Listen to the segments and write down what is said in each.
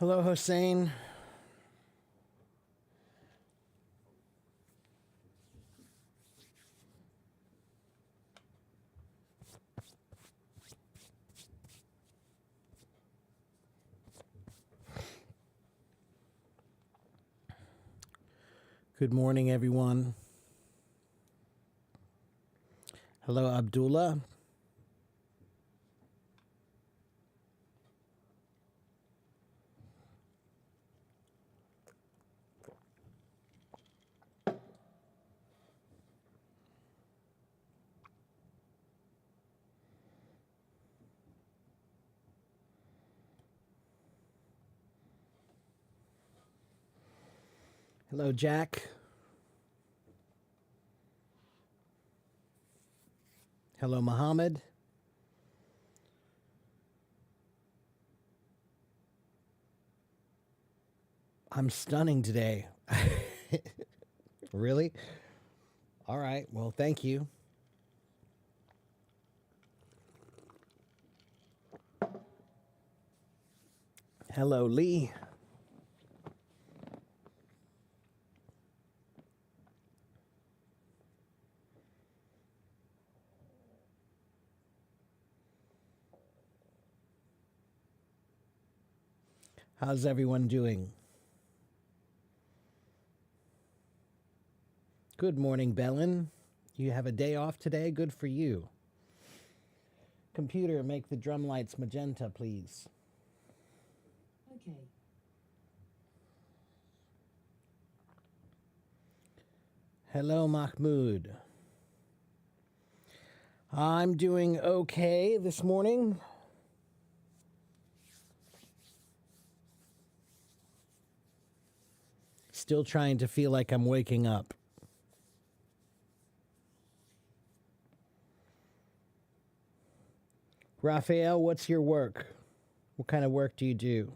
Hello, Hossein. Good morning, everyone. Hello, Abdullah. Hello, Jack. Hello, Muhammad. I'm stunning today. Really? All right. Well, thank you. Hello, Lee. How's everyone doing? Good morning, Bellin. You have a day off today? Good for you. Computer, make the drum lights magenta, please. Okay. Hello, Mahmoud. I'm doing okay this morning. Still trying to feel like I'm waking up. Raphael, what's your work? What kind of work do you do?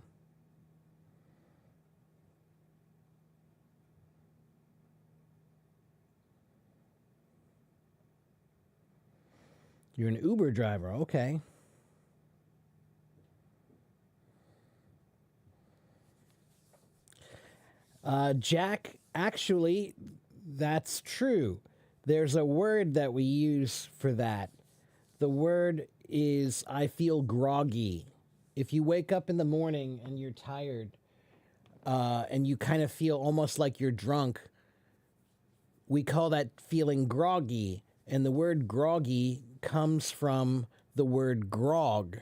You're an Uber driver, okay. Jack, actually, that's true. There's a word that we use for that. The word is I feel groggy. If you wake up in the morning and you're tired and you kind of feel almost like you're drunk, we call that feeling groggy. And the word groggy comes from the word grog,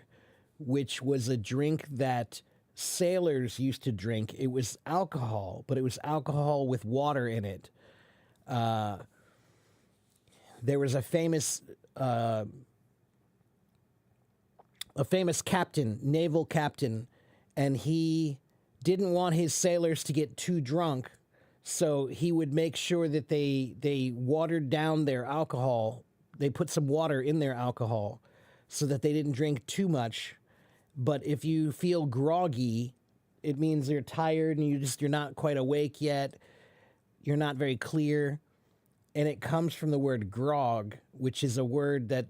which was a drink that sailors used to drink. It was alcohol, but it was alcohol with water in it. There was a famous captain, naval captain, and he didn't want his sailors to get too drunk, so he would make sure that they watered down their alcohol. They put some water in their alcohol so that they didn't drink too much. But if you feel groggy, it means you're tired and you're not quite awake yet. You're not very clear. And it comes from the word grog, which is a word that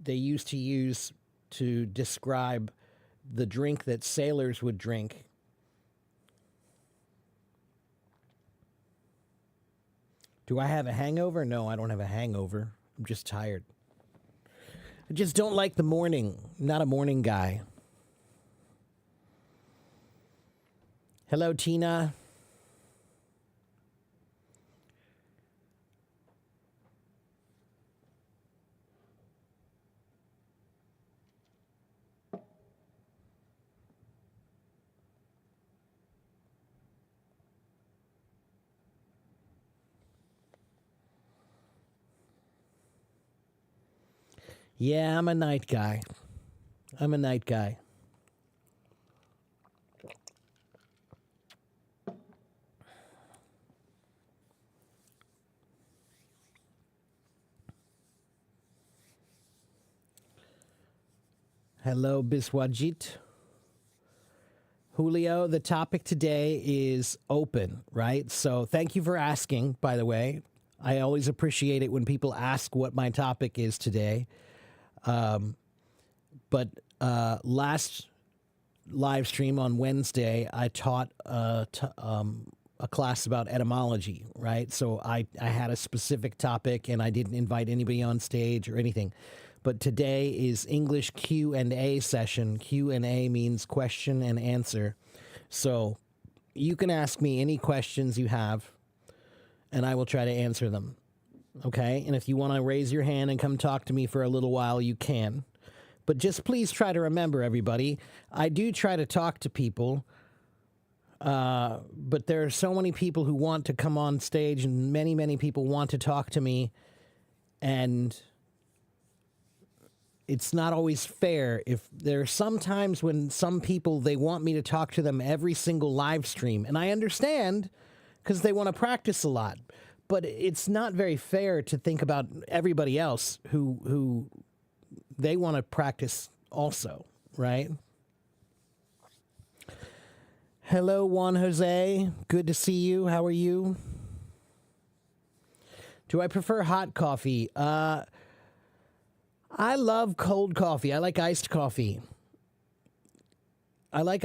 they used to use to describe the drink that sailors would drink. Do I have a hangover? No, I don't have a hangover. I'm just tired. I just don't like the morning. I'm not a morning guy. Hello, Tina. Yeah, I'm a night guy. I'm a night guy. Hello, Biswajit. Julio, the topic today is open, right? So thank you for asking, by the way. I always appreciate it when people ask what my topic is today. But last live stream on Wednesday, I taught a class about etymology, right? So I had a specific topic, and I didn't invite anybody on stage or anything. But today is English Q&A session. Q&A means question and answer. So you can ask me any questions you have, and I will try to answer them. Okay? And if you want to raise your hand and come talk to me for a little while, you can. But just please try to remember, everybody, I do try to talk to people, but there are so many people who want to come on stage, and many, many people want to talk to me, and it's not always fair. If there are some times when some people, they want me to talk to them every single live stream, and I understand because they want to practice a lot, but it's not very fair to think about everybody else who they want to practice also, right? Hello, Juan Jose. Good to see you. How are you? Do I prefer hot coffee? I love cold coffee. I like iced coffee. I like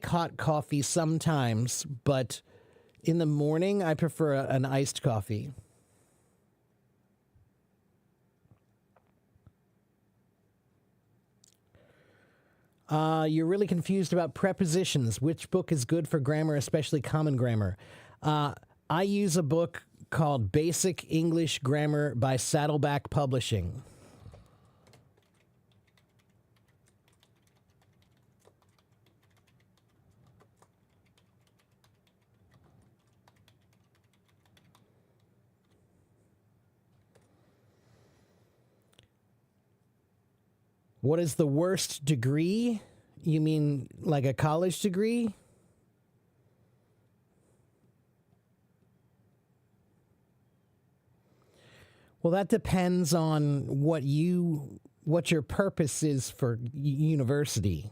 hot coffee sometimes, but in the morning, I prefer an iced coffee. You're really confused about prepositions. Which book is good for grammar, especially common grammar? I use a book called Basic English Grammar by Saddleback Publishing. What is the worst degree? You mean like a college degree? Well, that depends on what your purpose is for university.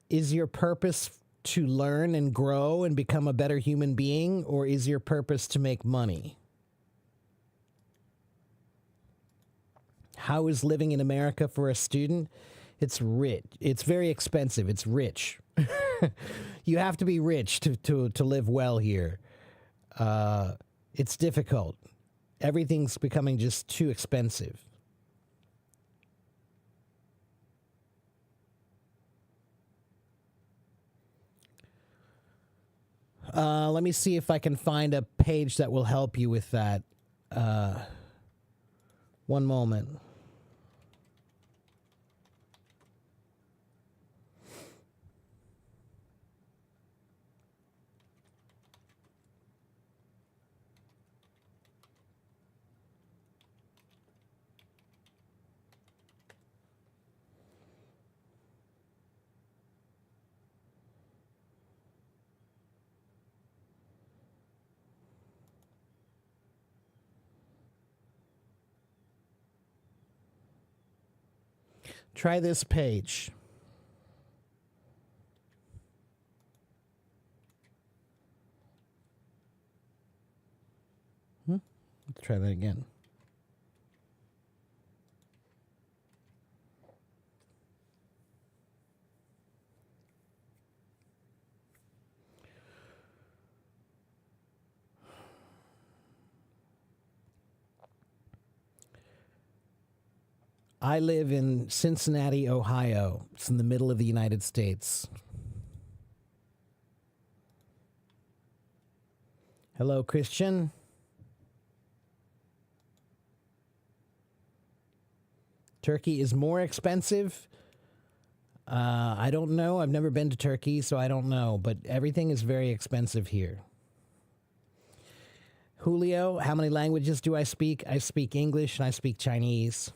Is your purpose to learn and grow and become a better human being, or is your purpose to make money? How is living in America for a student? It's rich. It's very expensive. It's rich. You have to be rich to live well here. It's difficult. Everything's becoming just too expensive. Let me see if I can find a page that will help you with that. One moment. Try this page. Let's try that again. I live in Cincinnati, Ohio. It's in the middle of the United States. Hello, Christian. Turkey is more expensive. I don't know. I've never been to Turkey, so I don't know. But everything is very expensive here. Julio, how many languages do I speak? I speak English and I speak Chinese.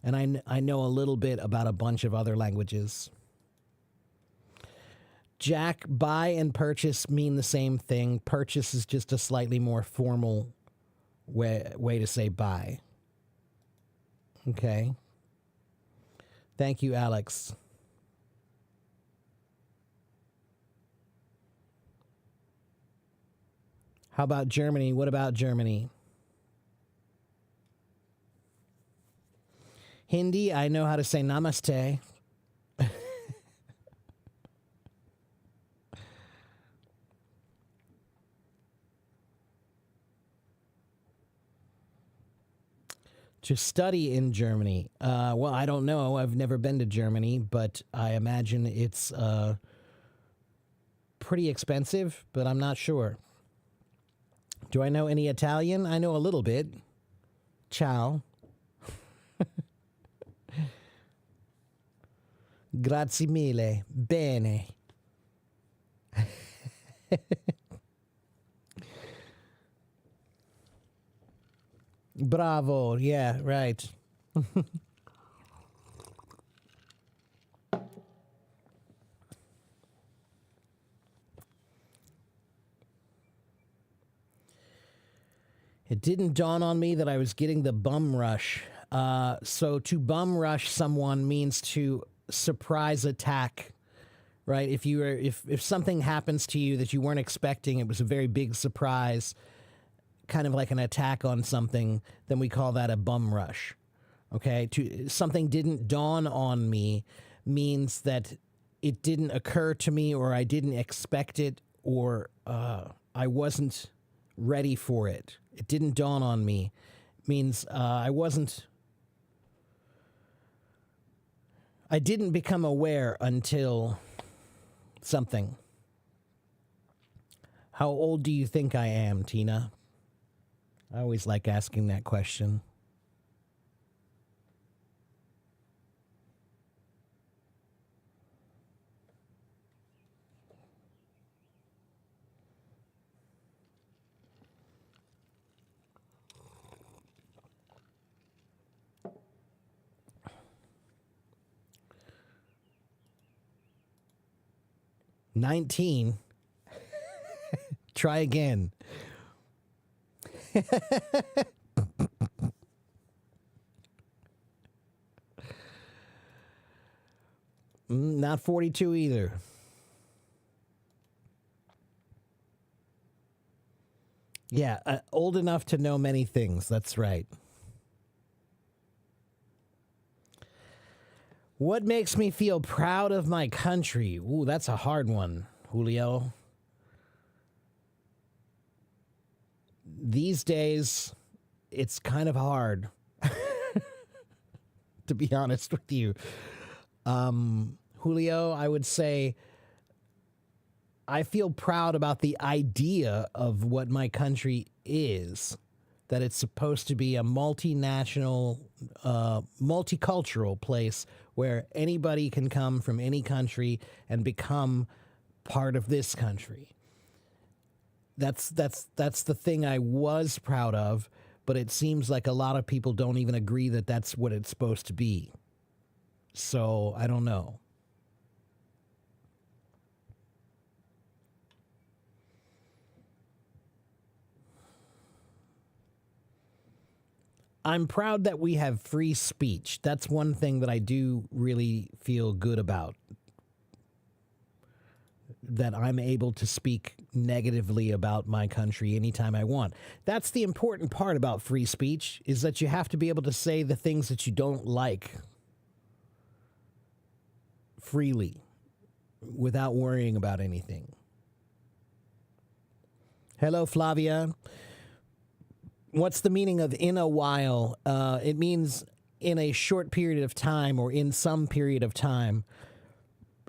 And I know a little bit about a bunch of other languages. Jack, buy and purchase mean the same thing. Purchase is just a slightly more formal way to say buy. Okay. Thank you, Alex. How about Germany? What about Germany? Hindi, I know how to say namaste. To study in Germany. Well, I don't know. I've never been to Germany, but I imagine it's pretty expensive, but I'm not sure. Do I know any Italian? I know a little bit. Ciao. Grazie mille. Bene. Bravo. Yeah, right. It didn't dawn on me that I was getting the bum rush. So to bum rush someone means to surprise attack, right? If something happens to you that you weren't expecting, it was a very big surprise, kind of like an attack on something, then we call that a bum rush. Okay? Something didn't dawn on me means that it didn't occur to me, or I didn't expect it, or I wasn't ready for it. It didn't dawn on me. Means I didn't become aware until something. How old do you think I am, Tina? I always like asking that question. $19. Try again. Not 42 either. Yeah, old enough to know many things. That's right. What makes me feel proud of my country? Ooh, that's a hard one, Julio. These days, it's kind of hard, to be honest with you. Julio, I would say I feel proud about the idea of what my country is, that it's supposed to be a multinational, multicultural place where anybody can come from any country and become part of this country. That's the thing I was proud of, but it seems like a lot of people don't even agree that that's what it's supposed to be. So I don't know. I'm proud that we have free speech. That's one thing that I do really feel good about. That I'm able to speak negatively about my country anytime I want. That's the important part about free speech, is that you have to be able to say the things that you don't like freely without worrying about anything. Hello, Flavia. What's the meaning of in a while? It means in a short period of time, or in some period of time.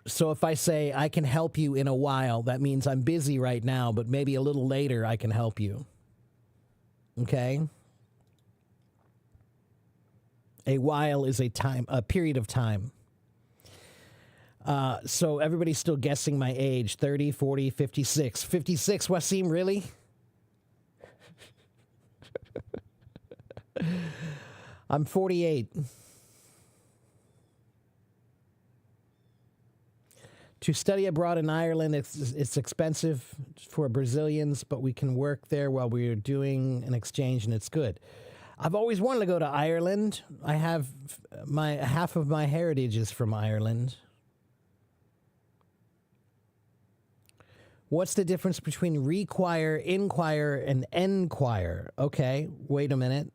So if I say I can help you in a while, that means I'm busy right now, but maybe a little later I can help you. Okay? A while is a period of time. So everybody's still guessing my age, 30, 40, 56. 56, Wasim, really? I'm 48. To study abroad in Ireland, it's expensive for Brazilians, but we can work there while we're doing an exchange, and it's good. I've always wanted to go to Ireland. I have half of my heritage is from Ireland. What's the difference between require, inquire, and enquire? Okay, wait a minute.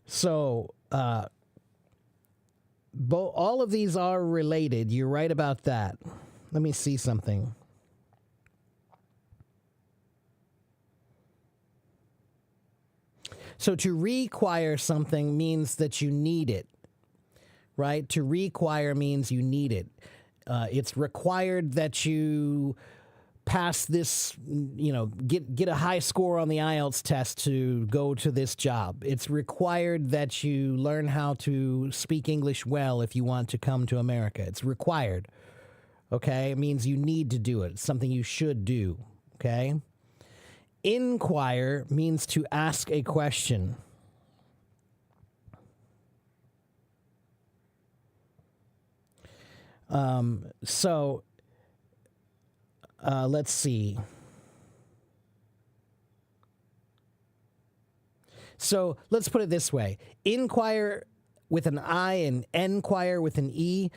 So, all of these are related. You're right about that. Let me see something. So to require something means that you need it, right? To require means you need it. It's required that you pass this, get a high score on the IELTS test to go to this job. It's required that you learn how to speak English well if you want to come to America. It's required, okay? It means you need to do it. It's something you should do, okay? Inquire means to ask a question. Let's see. So let's put it this way. Inquire with an I and enquire with an E,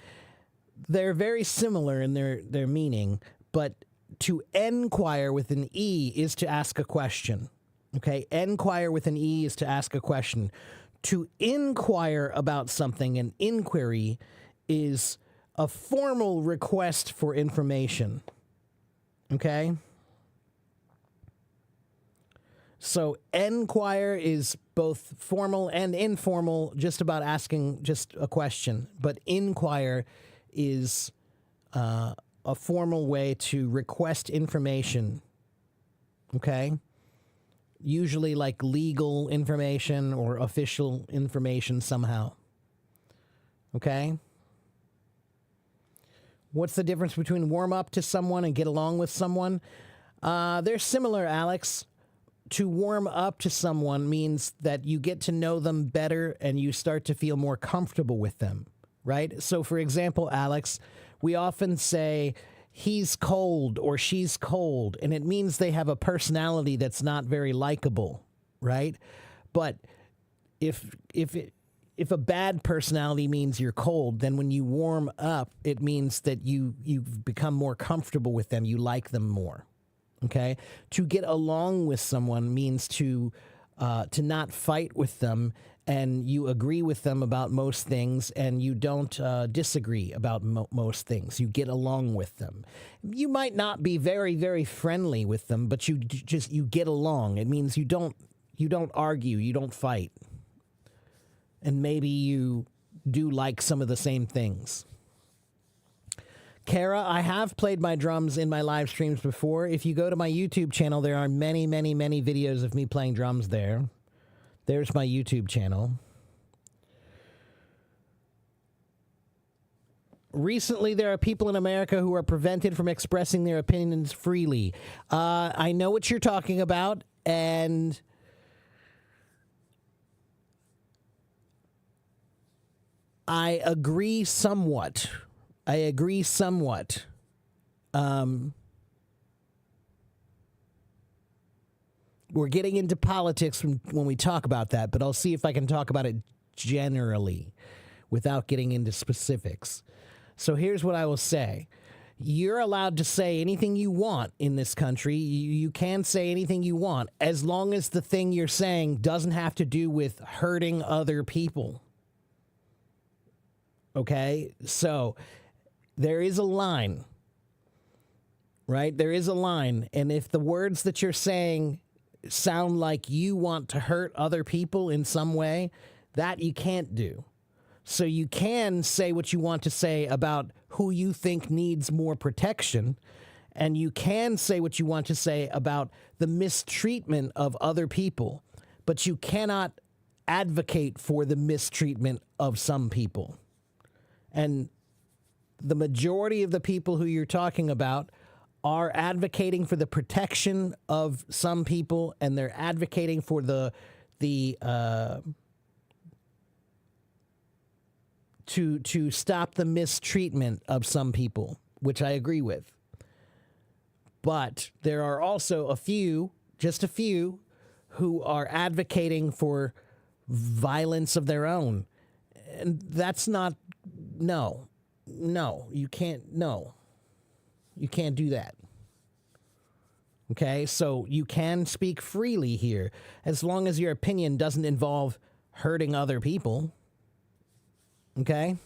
they're very similar in their meaning, but to enquire with an E is to ask a question. Okay? Enquire with an E is to ask a question. To inquire about something, an inquiry, is a formal request for information. Okay? So enquire is both formal and informal, just about asking just a question. But inquire is a formal way to request information. Okay? Usually like legal information or official information somehow. Okay? What's the difference between warm up to someone and get along with someone? They're similar, Alex. To warm up to someone means that you get to know them better and you start to feel more comfortable with them, right? So, for example, Alex, we often say, he's cold or she's cold, and it means they have a personality that's not very likable, right? But if a bad personality means you're cold, then when you warm up, it means that you've become more comfortable with them. You like them more. Okay? To get along with someone means to not fight with them, and you agree with them about most things, and you don't disagree about most things. You get along with them. You might not be very, very friendly with them, but you get along. It means you don't argue, you don't fight. And maybe you do like some of the same things. Kara, I have played my drums in my live streams before. If you go to my YouTube channel, there are many, many, many videos of me playing drums there. There's my YouTube channel. Recently, there are people in America who are prevented from expressing their opinions freely. I know what you're talking about, and I agree somewhat. We're getting into politics when we talk about that, but I'll see if I can talk about it generally without getting into specifics. So here's what I will say. You're allowed to say anything you want in this country. You can say anything you want as long as the thing you're saying doesn't have to do with hurting other people. Okay? So there is a line, right? There is a line. And if the words that you're saying sound like you want to hurt other people in some way, that you can't do. So you can say what you want to say about who you think needs more protection, and you can say what you want to say about the mistreatment of other people, but you cannot advocate for the mistreatment of some people. And the majority of the people who you're talking about are advocating for the protection of some people, and they're advocating for to stop the mistreatment of some people, which I agree with. But there are also just a few, who are advocating for violence of their own. And that's not, no, you can't do that. Okay, so you can speak freely here as long as your opinion doesn't involve hurting other people. Okay?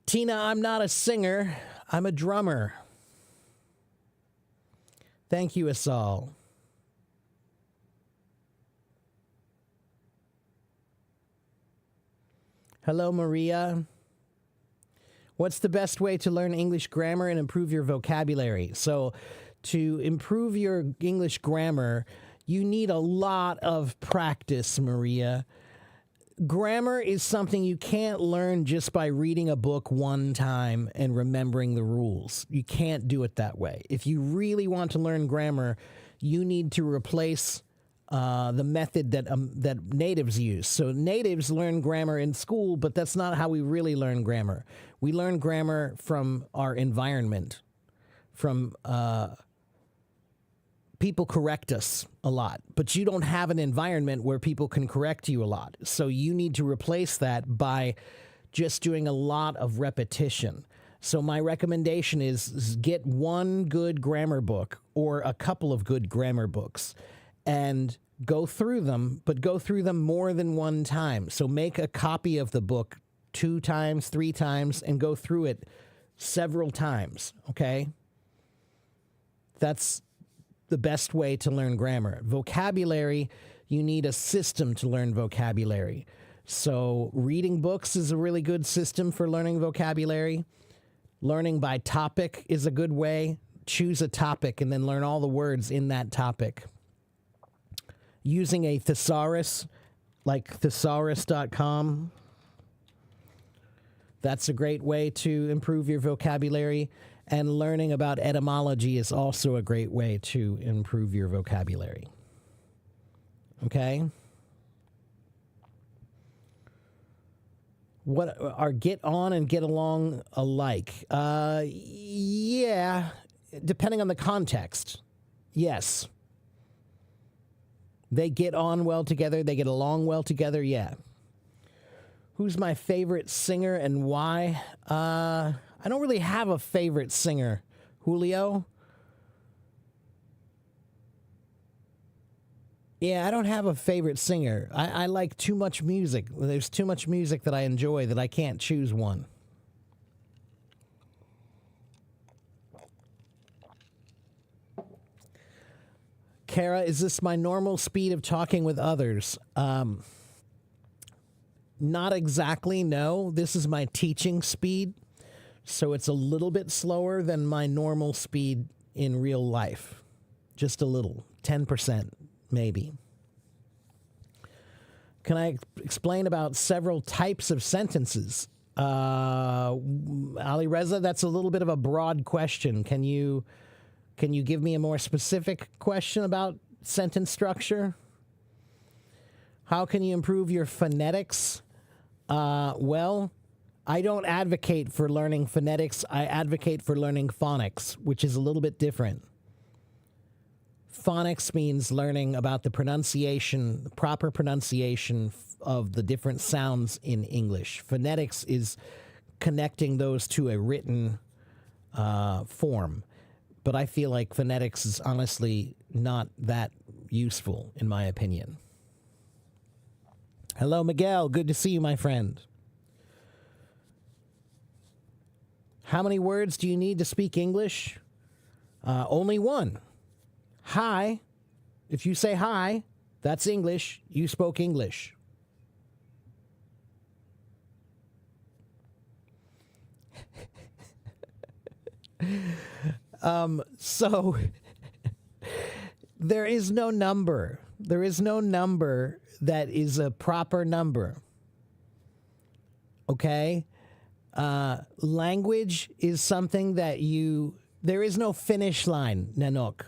Tina, I'm not a singer. I'm a drummer. Thank you, Asal. Hello, Maria. What's the best way to learn English grammar and improve your vocabulary? So, to improve your English grammar, you need a lot of practice, Maria. Grammar is something you can't learn just by reading a book one time and remembering the rules. You can't do it that way. If you really want to learn grammar, you need to replace the method that natives use. So natives learn grammar in school, but that's not how we really learn grammar. We learn grammar from our environment, from people correct us a lot, but you don't have an environment where people can correct you a lot. So you need to replace that by just doing a lot of repetition. So my recommendation is get one good grammar book or a couple of good grammar books and go through them, but go through them more than one time. So make a copy of the book 2 times, 3 times, and go through it several times, okay? That's the best way to learn grammar. Vocabulary, you need a system to learn vocabulary. So reading books is a really good system for learning vocabulary. Learning by topic is a good way. Choose a topic and then learn all the words in that topic. Using a thesaurus, like thesaurus.com, that's a great way to improve your vocabulary. And learning about etymology is also a great way to improve your vocabulary. Okay? What are get on and get along alike? Yeah, depending on the context. Yes. They get on well together, they get along well together, yeah. Who's my favorite singer and why? I don't really have a favorite singer. Julio? Yeah, I don't have a favorite singer. I like too much music. There's too much music that I enjoy that I can't choose one. Kara, is this my normal speed of talking with others? Not exactly, no. This is my teaching speed. So it's a little bit slower than my normal speed in real life. Just a little, 10% maybe. Can I explain about several types of sentences? Ali Reza, that's a little bit of a broad question. Can you give me a more specific question about sentence structure? How can you improve your phonetics? Well, I don't advocate for learning phonetics. I advocate for learning phonics, which is a little bit different. Phonics means learning about the pronunciation, the proper pronunciation of the different sounds in English. Phonetics is connecting those to a written form. But I feel like phonetics is honestly not that useful, in my opinion. Hello, Miguel. Good to see you, my friend. How many words do you need to speak English? Only one. Hi. If you say hi, that's English. You spoke English. So there is no number. There is no number that is a proper number. Okay? Language is something that there is no finish line, Nanook.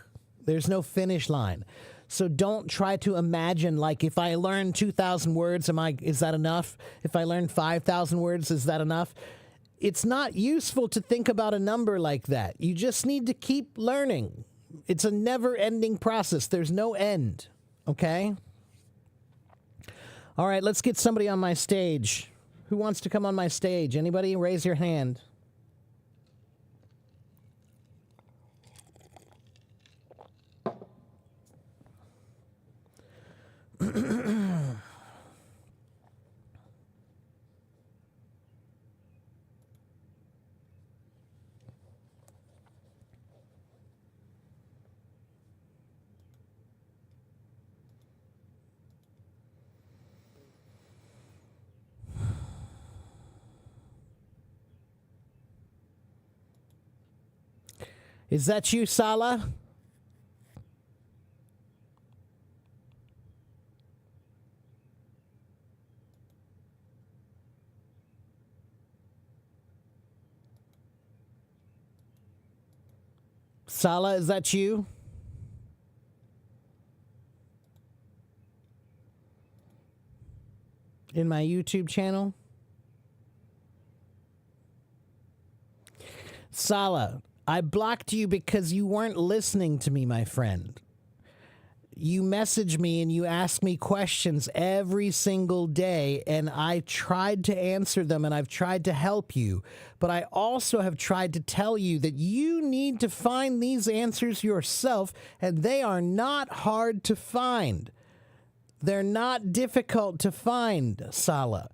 There's no finish line. So don't try to imagine, like, if I learn 2,000 words, is that enough? If I learn 5,000 words, is that enough? It's not useful to think about a number like that. You just need to keep learning. It's a never-ending process. There's no end, okay? All right, let's get somebody on my stage. Who wants to come on my stage? Anybody? Raise your hand. Is that you, Sala? Sala, is that you? In my YouTube channel? Sala, I blocked you because you weren't listening to me, my friend. You message me and you ask me questions every single day, and I tried to answer them and I've tried to help you. But I also have tried to tell you that you need to find these answers yourself, and they are not hard to find. They're not difficult to find, Sala.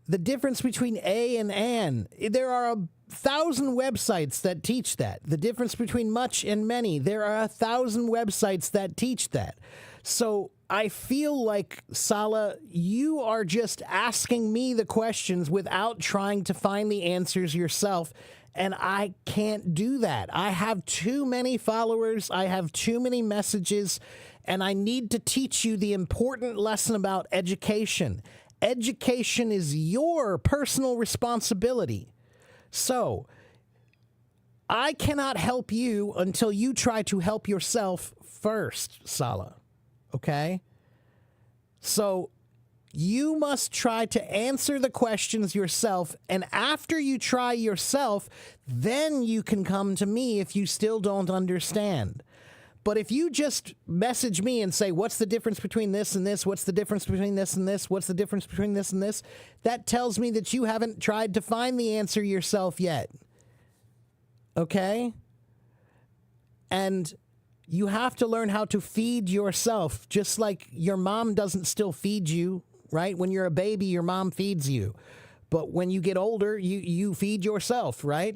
The difference between a and an, there are 1,000 websites that teach that. The difference between much and many, there are 1,000 websites that teach that. So I feel like, Sala, you are just asking me the questions without trying to find the answers yourself. And I can't do that. I have too many followers. I have too many messages. And I need to teach you the important lesson about education. Education is your personal responsibility. So, I cannot help you until you try to help yourself first, Sala. Okay? So, you must try to answer the questions yourself, and after you try yourself, then you can come to me if you still don't understand. But if you just message me and say, what's the difference between this and this? What's the difference between this and this? What's the difference between this and this? That tells me that you haven't tried to find the answer yourself yet. Okay? And you have to learn how to feed yourself, just like your mom doesn't still feed you, right? When you're a baby, your mom feeds you. But when you get older, you feed yourself, right?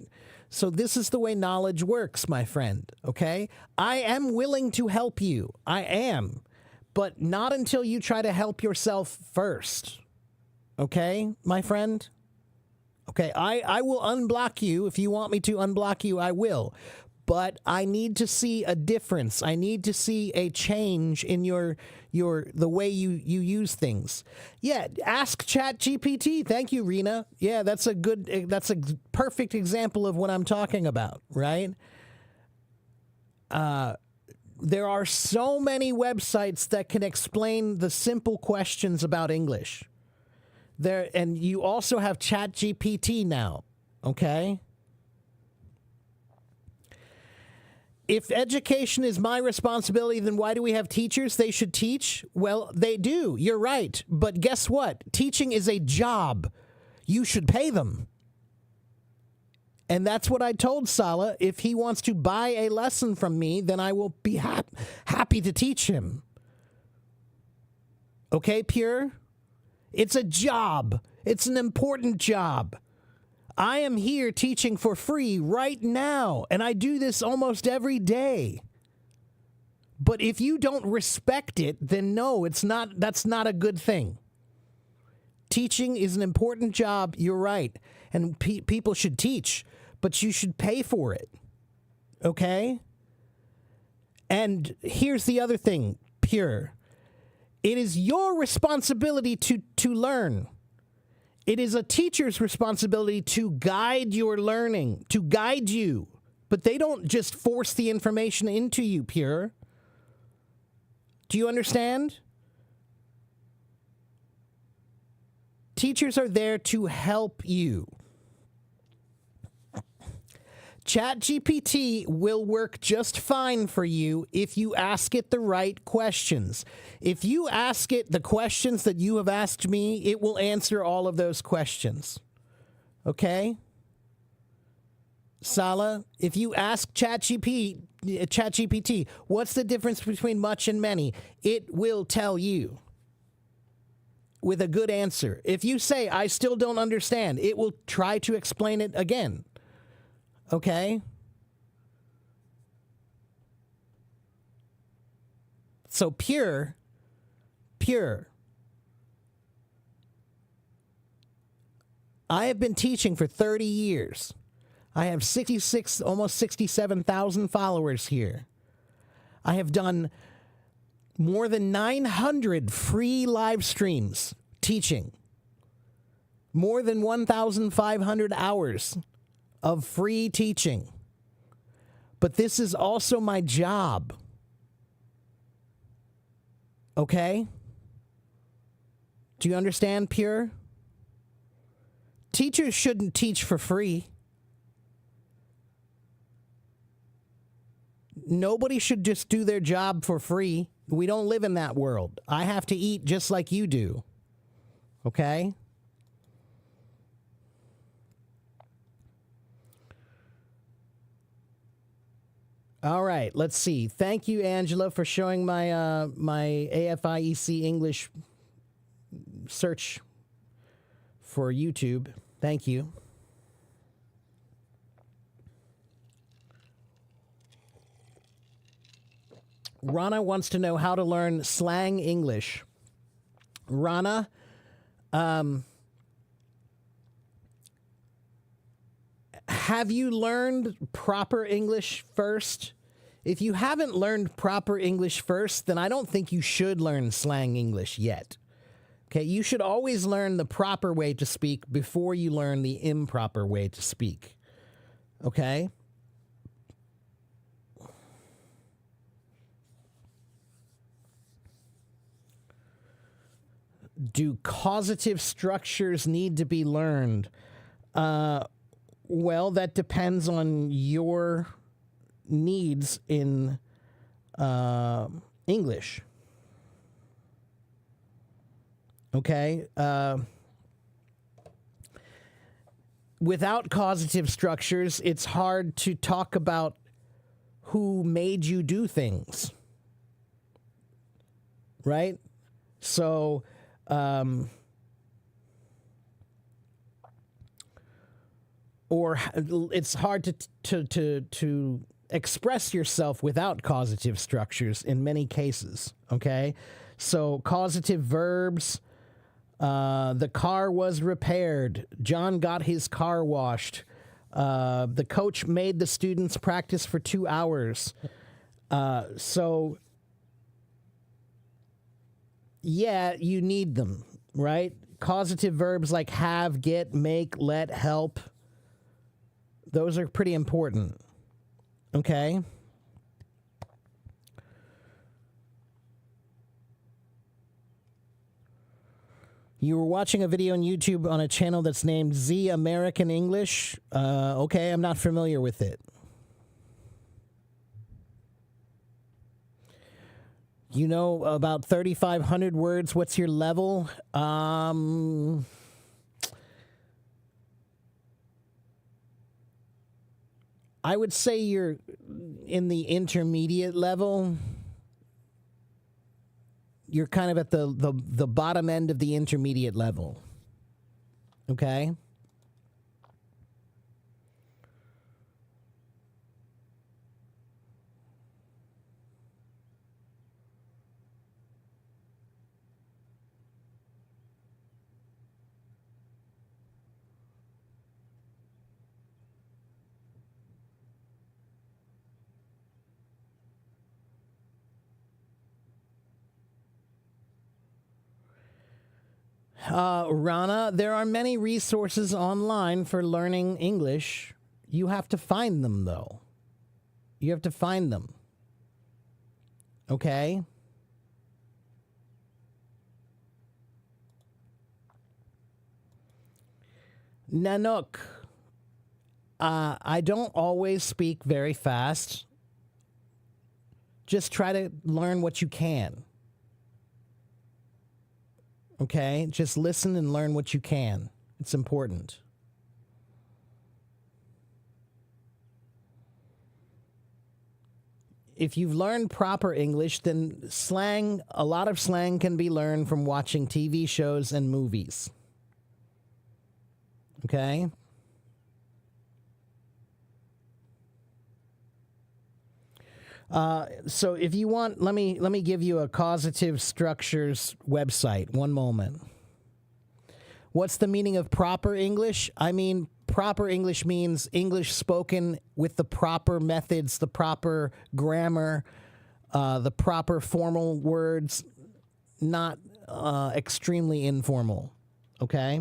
So this is the way knowledge works, my friend, okay? I am willing to help you. I am. But not until you try to help yourself first. Okay, my friend? Okay, I will unblock you. If you want me to unblock you, I will. But I need to see a difference. I need to see a change in the way you use things. Yeah, ask ChatGPT. Thank you, Rena. Yeah, that's a perfect example of what I'm talking about, right? There are so many websites that can explain the simple questions about English. And you also have ChatGPT now, okay? If education is my responsibility, then why do we have teachers? They should teach. Well, they do. You're right. But guess what? Teaching is a job. You should pay them. And that's what I told Sala. If he wants to buy a lesson from me, then I will be happy to teach him. Okay, Pure? It's a job. It's an important job. I am here teaching for free right now, and I do this almost every day. But if you don't respect it, then no, that's not a good thing. Teaching is an important job, you're right, and people should teach, but you should pay for it, okay? And here's the other thing, Pure. It is your responsibility to learn. It is a teacher's responsibility to guide your learning, to guide you. But they don't just force the information into you, Pure. Do you understand? Teachers are there to help you. ChatGPT will work just fine for you if you ask it the right questions. If you ask it the questions that you have asked me, it will answer all of those questions. Okay? Sala, if you ask ChatGPT ChatGPT, what's the difference between much and many? It will tell you with a good answer. If you say, I still don't understand, it will try to explain it again. Okay? So pure. I have been teaching for 30 years. I have 66, almost 67,000 followers here. I have done more than 900 free live streams teaching. More than 1,500 hours of free teaching. But this is also my job. Okay? Do you understand, Pure? Teachers shouldn't teach for free. Nobody should just do their job for free. We don't live in that world. I have to eat just like you do. Okay? All right, let's see. Thank you, Angela, for showing my my AFIEC English search for YouTube. Thank you. Rana wants to know how to learn slang English. Rana, have you learned proper English first? If you haven't learned proper English first, then I don't think you should learn slang English yet. Okay, you should always learn the proper way to speak before you learn the improper way to speak. Okay? Do causative structures need to be learned? Well, that depends on your needs in English. Okay? Without causative structures, it's hard to talk about who made you do things. Right? So, or it's hard to express yourself without causative structures in many cases. Okay? So, causative verbs. The car was repaired. John got his car washed. The coach made the students practice for 2 hours. So, yeah, you need them, right? Causative verbs like have, get, make, let, help. Those are pretty important. Okay? You were watching a video on YouTube on a channel that's named Z American English. Okay, I'm not familiar with it. You know about 3,500 words. What's your level? I would say you're in the intermediate level. You're kind of at the bottom end of the intermediate level. Okay? Rana, there are many resources online for learning English. You have to find them, though. You have to find them. Okay? Nanook, I don't always speak very fast. Just try to learn what you can. Okay? Just listen and learn what you can. It's important. if you've learned proper English, then a lot of slang can be learned from watching TV shows and movies. Okay? So if you want, let me give you a Causative Structures website. One moment. What's the meaning of proper English? I mean, proper English means English spoken with the proper methods, the proper grammar, the proper formal words, not extremely informal. Okay?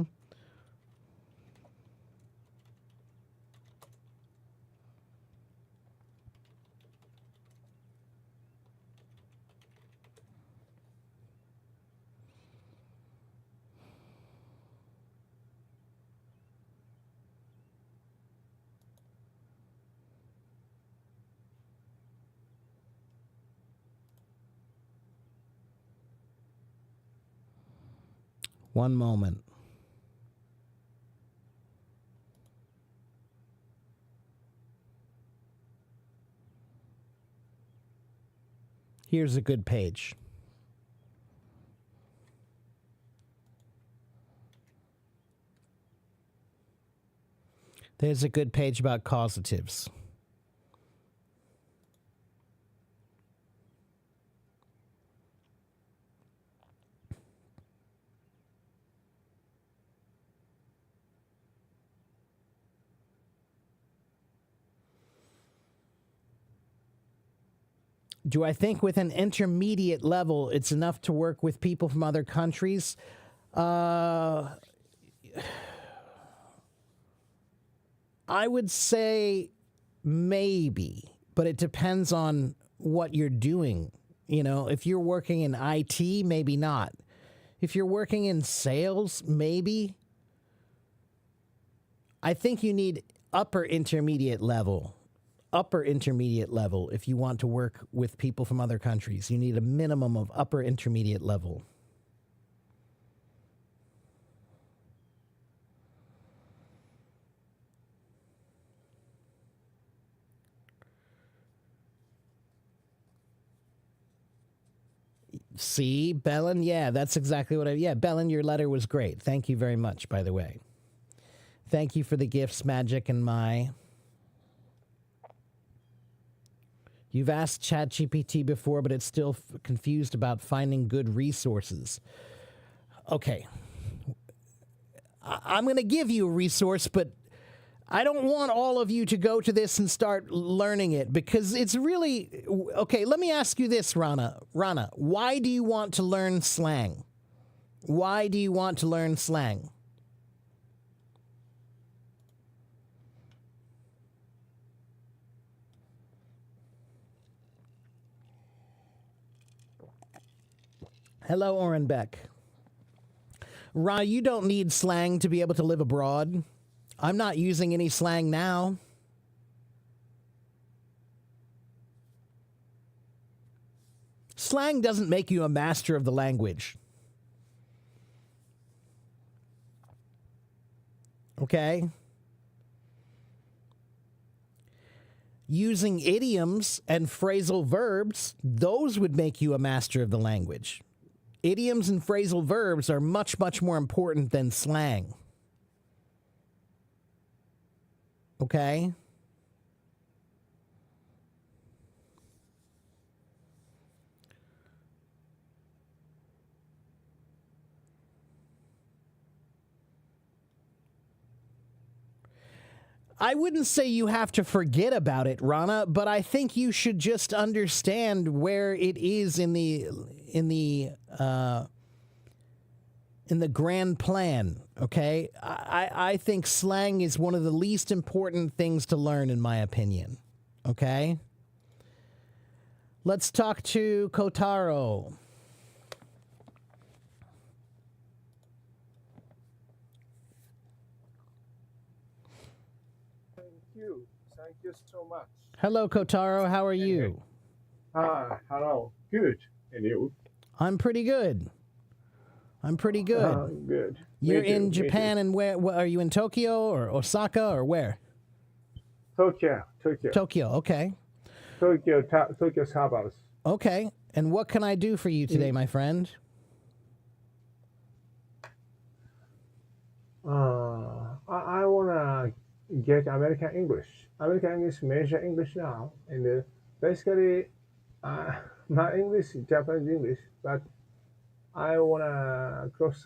One moment. Here's a good page. There's a good page about causatives. Do I think with an intermediate level, it's enough to work with people from other countries? I would say maybe, but it depends on what you're doing. You know, if you're working in IT, maybe not. If you're working in sales, maybe. I think you need upper intermediate level if you want to work with people from other countries. You need a minimum of upper intermediate level. See, Bellin? Yeah, that's exactly what yeah, Bellin, your letter was great. Thank you very much, by the way. Thank you for the gifts, Magic and Mai. You've asked ChatGPT before, but it's still confused about finding good resources. Okay. I'm going to give you a resource, but I don't want all of you to go to this and start learning it because it's really... Okay, let me ask you this, Rana. Rana, why do you want to learn slang? Why do you want to learn slang? Hello, Oren Beck. Ra, you don't need slang to be able to live abroad. I'm not using any slang now. Slang doesn't make you a master of the language. Okay? Using idioms and phrasal verbs, those would make you a master of the language. Idioms and phrasal verbs are much, much more important than slang. Okay? I wouldn't say you have to forget about it, Rana, but I think you should just understand where it is in the grand plan, okay? I think slang is one of the least important things to learn, in my opinion, okay? Let's talk to Kotaro. Thank you so much. Hello, Kotaro. How are you? Hello. Good. And you? I'm pretty good. Good. You're Me too, in Japan, and where are you in Tokyo or Osaka or where? Tokyo. Tokyo, okay. Tokyo suburbs. Okay. And what can I do for you today, my friend? I wanna get American English. American English, major English now, and basically, my English is Japanese English, but I wanna cross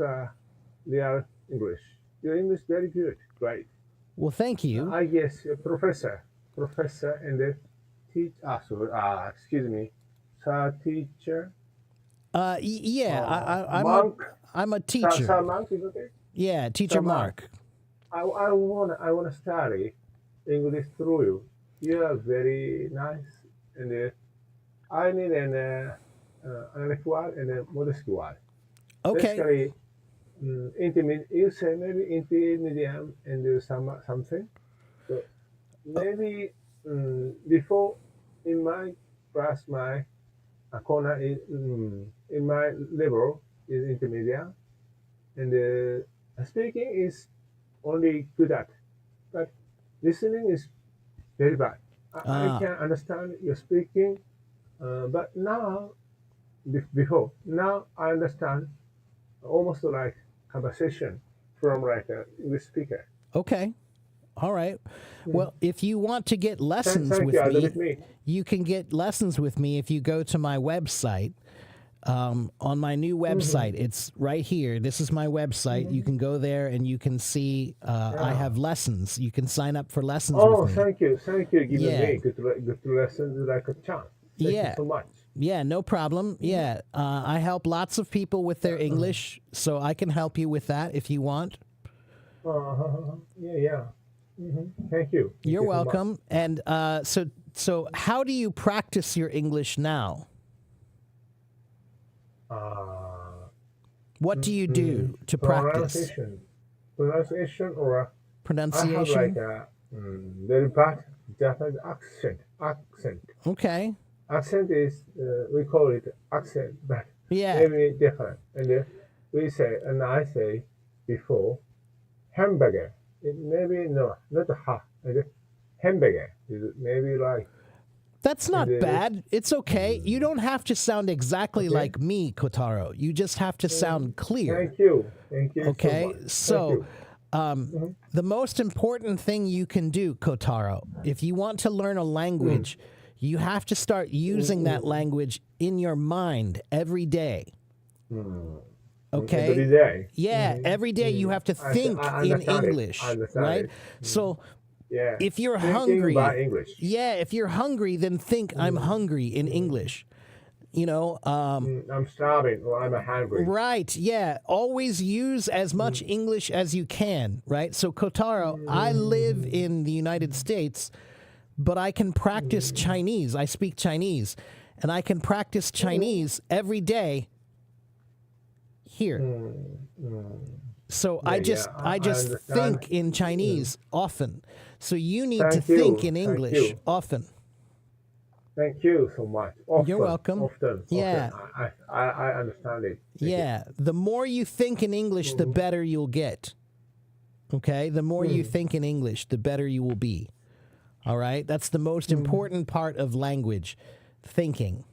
real English. Your English very good, great. Well, thank you. I guess professor, and teach. Sorry, excuse me, sir, teacher, Yeah, monk. I'm a Sir, teacher. monk is okay. Yeah, Teacher Sir Mark. Mark. I wanna study English through you. You are very nice, and I need an equal and a modest one. Okay. Basically, intermediate. You say maybe intermediate and something. So maybe before in my class, my corner is in my level is intermediate, and speaking is only good at, but listening is very bad. I Ah, can understand your speaking, but now before now I understand almost like conversation from like a English speaker. okay. All right. Well, if you want to get lessons Thank with you. I me, with me. you can get lessons with me if you go to my website. On my new website, it's right here. This is my website. You can go there and you can see I have lessons. You can sign up for lessons Oh, with me. thank you, giving Yeah. me good lessons like a chance. Thank Yeah. you so much. Yeah, no problem. Yeah, I help lots of people with their English, so I can help you with that if you want. Yeah. Thank you. Thank You're you so much. welcome. And so how do you practice your English now? What do you do to practice? Pronunciation, or I have Pronunciation? like a very bad Japanese accent. Okay. Accent is we call it accent, but Yeah. maybe different. And we say, and I say before, hamburger. It maybe no, not ha. And hamburger is maybe like That's not and bad. It's okay. You don't have to sound exactly Okay. like me, Kotaro. You just have to sound clear. Thank you. Thank you. Okay, So much. Thank so you. the most important thing you can do, Kotaro, if you want to learn a language, you have to start using that language in your mind every day. Okay? Every day. Yeah, every day you have to think I in understand it. English, I understand right? it. So Yeah. if you're Thinking hungry, by English. yeah, if you're hungry, then think I'm hungry in English. You know, I'm starving or I'm hungry. right? Yeah, always use as much English as you can, right? So Kotaro, I live in the United States, but I can practice Chinese. I speak Chinese, and I can practice Chinese every day here. So I just I understand. think in Chinese often. So you need to Thank you. think in Thank English you. often. Thank you so much. Often, welcome. Often. Yeah. I understand it. Thank you. Yeah, the more you think in English, the better you'll get. Okay? The more you think in English, the better you will be. All right? That's the most important part of language, thinking.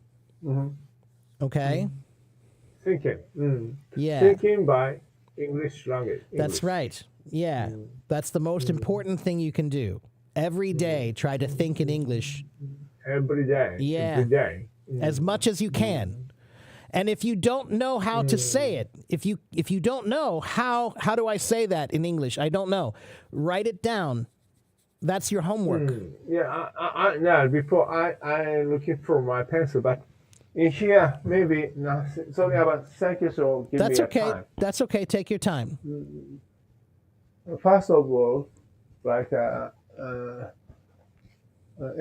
Okay? Thinking. Yeah. Thinking by English language. That's English. right. Yeah. That's the most important thing you can do. Every day, try to think in English Every day. Yeah. Every day. as much as you can. And if you don't know how to say it, if you don't know how do I say that in English? I don't know. Write it down. That's your homework. Yeah. No. Before I looking for my pencil, but in here maybe nothing. Sorry about. Thank you. So give That's me a okay. time. That's okay. Take your time. First of all, like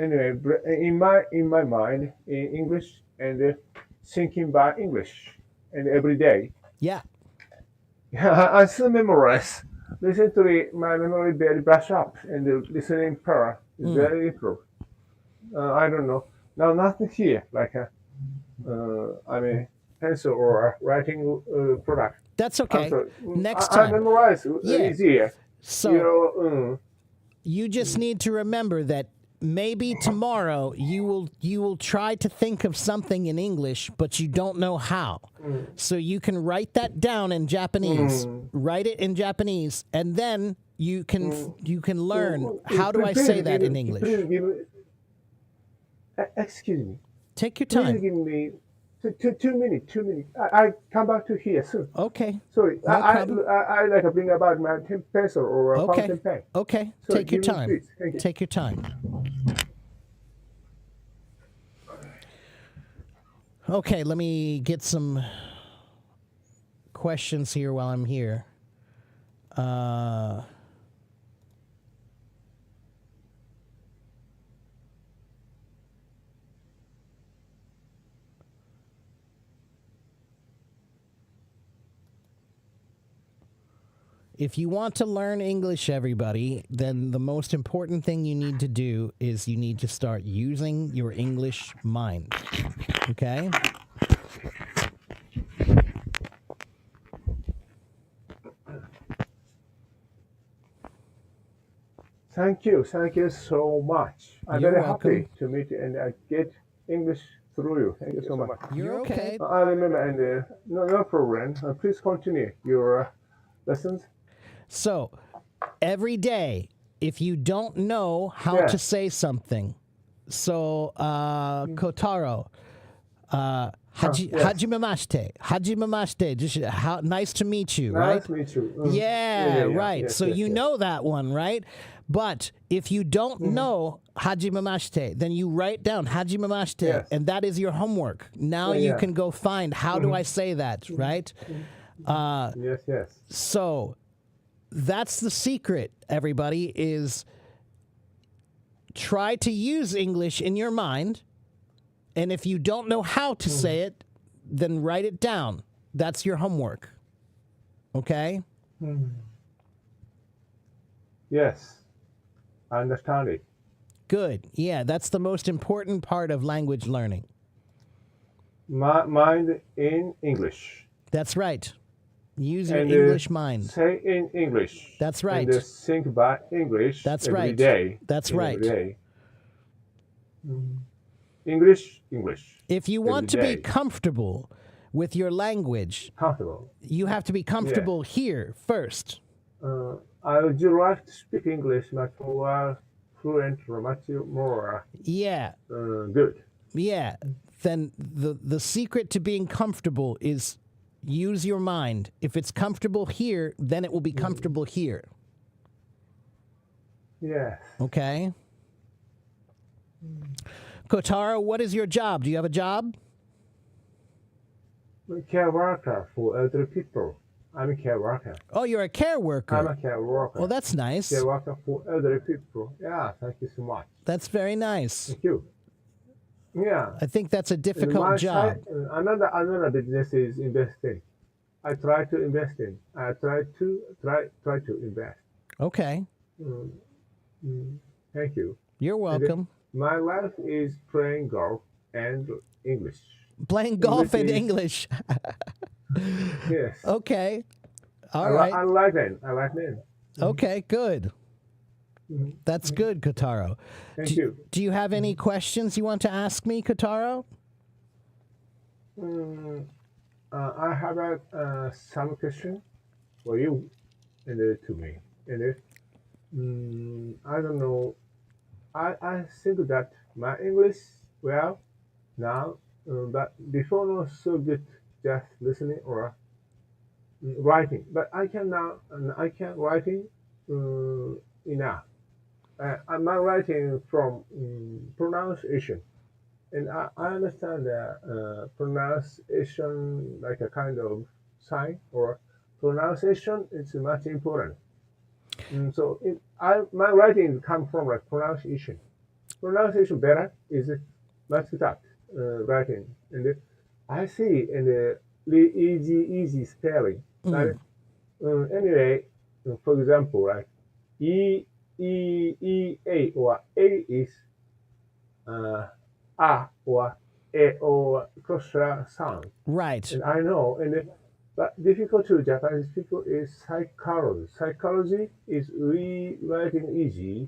anyway, in my mind, in English and thinking by English, and every day, Yeah. I still memorize. Recently, my memory very brush up, and the listening power is very improved. I don't know. Now nothing here, like I mean, pencil or writing product. That's okay. Also, Next I time. memorize Yeah. easier. So You know, you just need to remember that maybe tomorrow you will try to think of something in English, but you don't know how. So you can write that down in Japanese. Write it in Japanese, and then you can learn how do I say that in English. Please give, excuse me. Take your Please time. give me 2 minutes. 2 minutes. I come back to here soon. Okay. Sorry, No problem. I like to bring about my pencil or a Okay. fountain pen. Okay. Sorry, Take your give me, time. please. Thank you. Take your time. Okay, let me get some questions here while I'm here. If you want to learn English, everybody, then the most important thing you need to do is you need to start using your English mind. Okay? Thank you so much. I'm You're very welcome. happy to meet you and I get English through you. Thank you so much. You're okay. I remember, and no problem. Please continue your lessons. So, every day, if you don't know how Yeah. to say something, so Kotaro, yes. hajimemashite, just how nice to meet you, right? Nice to meet you. Yeah, right. Yes, So yes, you yes. know that one, right? But if you don't know hajimemashite, then you write down hajimemashite, Yes. and that is your homework. Now you yeah. can go find how do I say that, right? Yes. So that's the secret, everybody, is try to use English in your mind. And if you don't know how to say it, then write it down. That's your homework. Okay? Yes. I understand it. Good. Yeah, that's the most important part of language learning. Mind in English. That's right. Use your And, English mind. Say in English. That's right. And think by English That's every right. day. That's and right. Every day. English. If you want to every be day. comfortable with your language, Comfortable. you have to be comfortable here first. I would you like to speak English much more fluent or much more Yeah. good. Yeah. Then the secret to being comfortable is use your mind. If it's comfortable here, then it will be comfortable here. Yes. Okay? Kotaro, what is your job? Do you have a job? Care worker for elderly people. I'm a care worker. Oh, you're a care worker. I'm a care worker. Well, that's nice. Care worker for elderly people. Yeah, thank you so much. That's very nice. Thank you. Yeah. I think that's a In difficult my job. side, another business is investing. I try to invest in. I try to invest. Okay. Thank you. You're welcome. My life is playing golf and English. Playing golf in English English. Yes. Okay. All I right. like them. I like them. Okay, good. That's good, Kotaro. Thank you. Do you have any questions you want to ask me, Kotaro? I have some question for you and to me. And I don't know. I think that my English well now, but before not so good just listening or writing. But I can now I can writing enough. My writing from pronunciation, and I understand that pronunciation like a kind of sign or pronunciation is much important. So my writing come from like pronunciation. Pronunciation better is much that writing, and I see in the easy spelling. But, anyway, for example, like a or a is a or a or cross sound. Right. And I know, but difficult to Japanese people is psychology. Psychology is rewriting easy,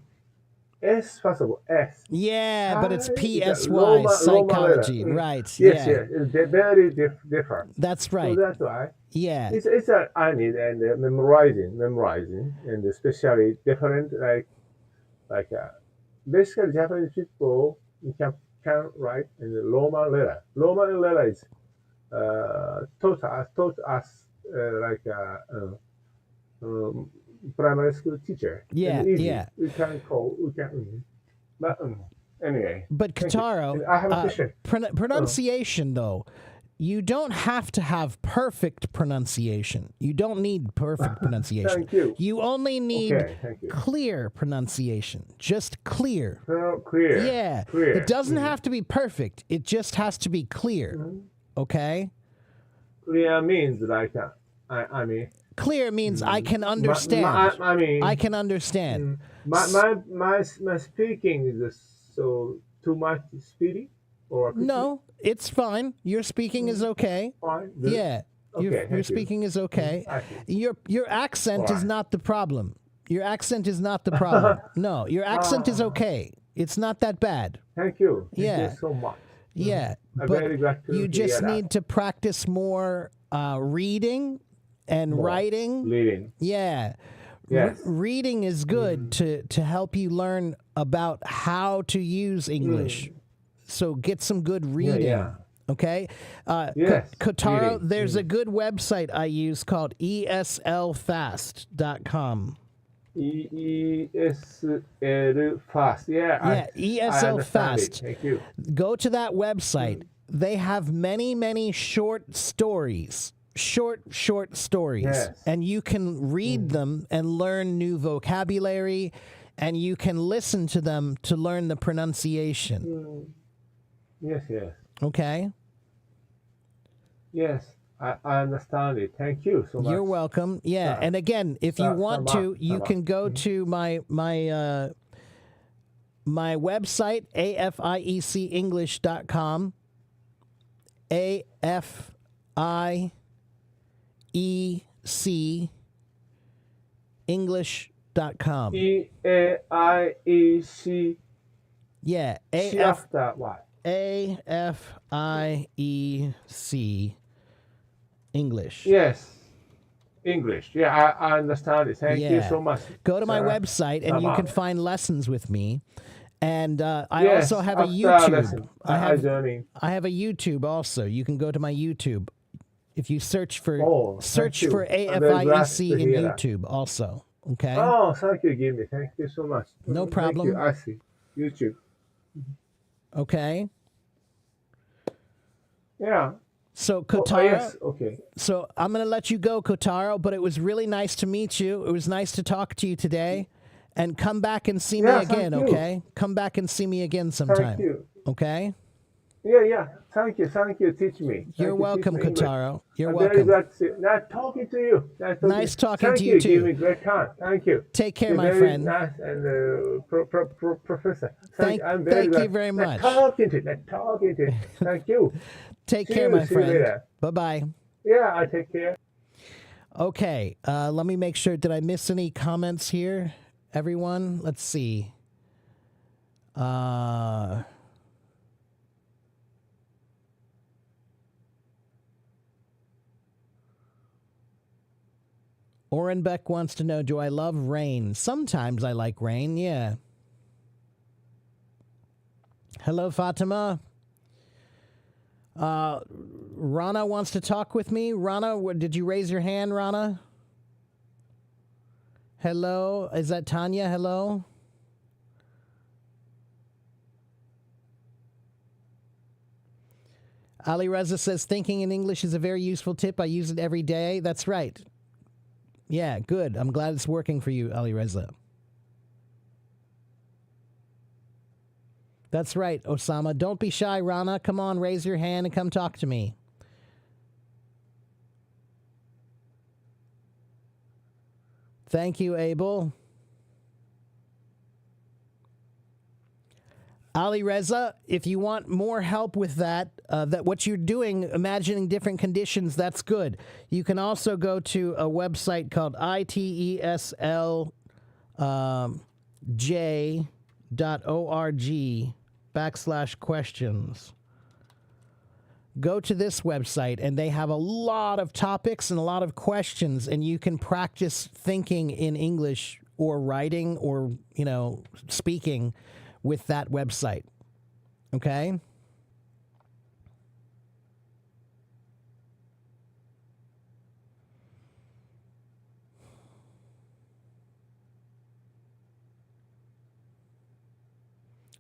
S first of all, S. Yeah, but it's Psy is a PSY, Roma letter. psychology. Right. Yes, Yeah. yes, it's very different. That's So right. that's why Yeah. it's a I need and memorizing, and especially different like basically Japanese people can write in the Roman letter. Roman letter is taught us like um, primary school teacher. Yeah, And easy. yeah. We can. But anyway, But thank you. Kotaro, And I have a question. pronunciation though, you don't have to have perfect pronunciation. You don't need perfect pronunciation. Thank you. You only need Okay, thank you. clear pronunciation. Just clear. Clear. Yeah. Clear. It doesn't have to be perfect. It just has to be clear. Okay? Clear means like I mean. Clear means I can understand. I mean. I can understand. My speaking is so too much speedy or No, it's fine. Your speaking is okay. fine. Good? Yeah. Okay, Your thank you. speaking is okay. I see. Your accent is Alright. not the problem. Your accent is not the problem. No, your accent is okay. It's not that bad. Thank you. Thank Yeah. you so much. Yeah, I'm but very glad to you hear just that. need to practice more reading and writing. Reading. Yeah. Yes. Reading is good to help you learn about how to use English. So get some good reading. yeah. Okay? Yes, Kotaro, reading, there's a good website I use called eslfast.com. ESL fast. Yeah. Yeah, I ESL understand it. Fast. Thank you. Go to that website. They have many short stories. Short stories. Yes. And you can read them and learn new vocabulary, and you can listen to them to learn the pronunciation. Yes. Okay? Yes. I understand it. Thank you so much. You're welcome. Yeah, Sa- and again, if you sa- want sama- to, you sama. can go to my website, afiecekenglish.com. AFIEC English.com. EAIEC. Yeah, After what? AFIEC English. Yes. English. Yeah, I understand it. Thank you Yeah. so much. Go to my Sarah. website and you Sama. can find lessons with me. And I Yes, also have a after YouTube. lesson, I joining. I have a YouTube also. You can go to my YouTube. If you search for Oh, search thank for you. I'm very glad AFIEC to in hear that. YouTube also. Okay? Oh, thank you, Jimmy. Thank you so much. No Thank problem. you. I see. YouTube. Okay. Yeah. So Oh, Kotaro, yes. Okay. so I'm going to let you go, Kotaro, but it was really nice to meet you. It was nice to talk to you today. And come back and see me Yeah, thank again, you. okay? Come back and see me again sometime. Thank you. Okay? Yeah. Thank you. Teach me. Thank You're you, welcome, teach me English. Kotaro. You're I'm very welcome. glad to see. Nice talking to you. Nice talking Thank to you you. too. Give me great time. Thank you. Take care, You're my very friend. Nice and professor. Thank glad. you very much. Nice talking to you. Thank you. Take See care, you- my see you friend. later. Bye-bye. Yeah, I take care. Okay, let me make sure. Did I miss any comments here, everyone? Let's see. Orenbeck wants to know, do I love rain? Sometimes I like rain, yeah. Hello, Fatima. Rana wants to talk with me. Rana, did you raise your hand, Rana? Hello? Is that Tanya? Hello? Ali Reza says, thinking in English is a very useful tip. I use it every day. That's right. Yeah, good. I'm glad it's working for you, Ali Reza. That's right, Osama. Don't be shy, Rana. Come on, raise your hand and come talk to me. Thank you, Abel. Ali Reza, if you want more help with that, what you're doing, imagining different conditions, that's good. You can also go to a website called ITESLJ ecosystem.org/questions. Go to this website, and they have a lot of topics and a lot of questions, and you can practice thinking in English or writing or, speaking with that website. Okay?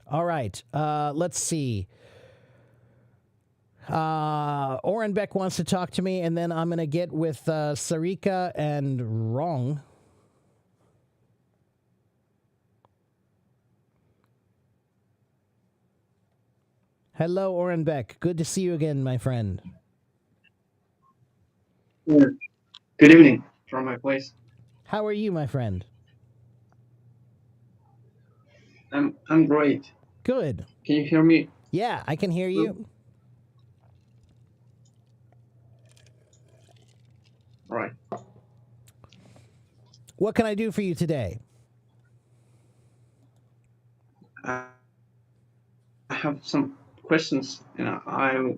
All right. Let's see. Oren Beck wants to talk to me, and then I'm going to get with Sarika and Rong. Hello, Oren Beck. Good to see you again, my friend. Good evening from my place. How are you, my friend? I'm great. Good. Can you hear me? Yeah, I can hear you. All right. What can I do for you today? I have some questions, I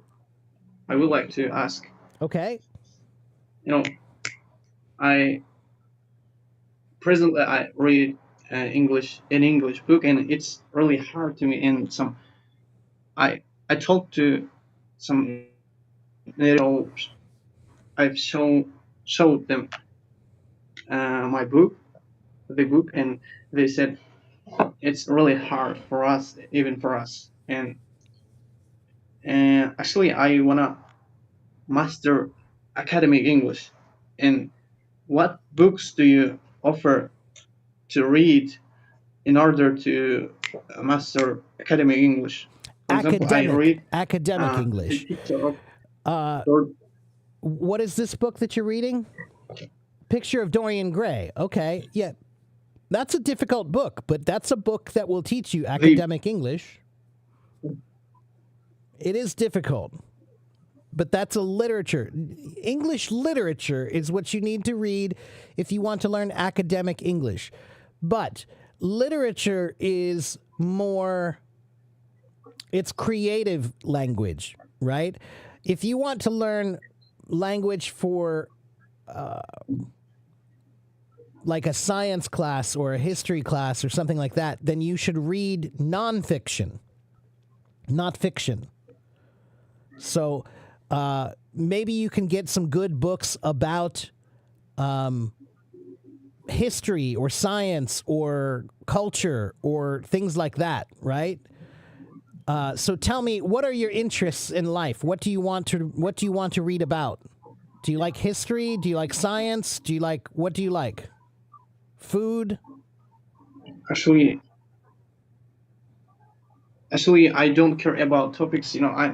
would like to ask. Okay. I read English book, and it's really hard to me. And I talked to some native. I've showed them my book, and they said it's really hard for us, even for us. And actually, I wanna master academic English. And what books do you offer to read in order to master academic English? For example, I read academic English. The Picture of What is this book that you're reading? Picture of Dorian Gray. Okay, yeah. That's a difficult book, but that's a book that will teach you academic English. It is difficult, but that's a literature. English literature is what you need to read if you want to learn academic English. But literature is more, it's creative language, right? If you want to learn language for like a science class or a history class or something like that, then you should read nonfiction, not fiction. So maybe you can get some good books about history or science or culture or things like that, right? So tell me, what are your interests in life? What do you want to read about? Do you like history? Do you like science? What do you like? Food? Actually, I don't care about topics. I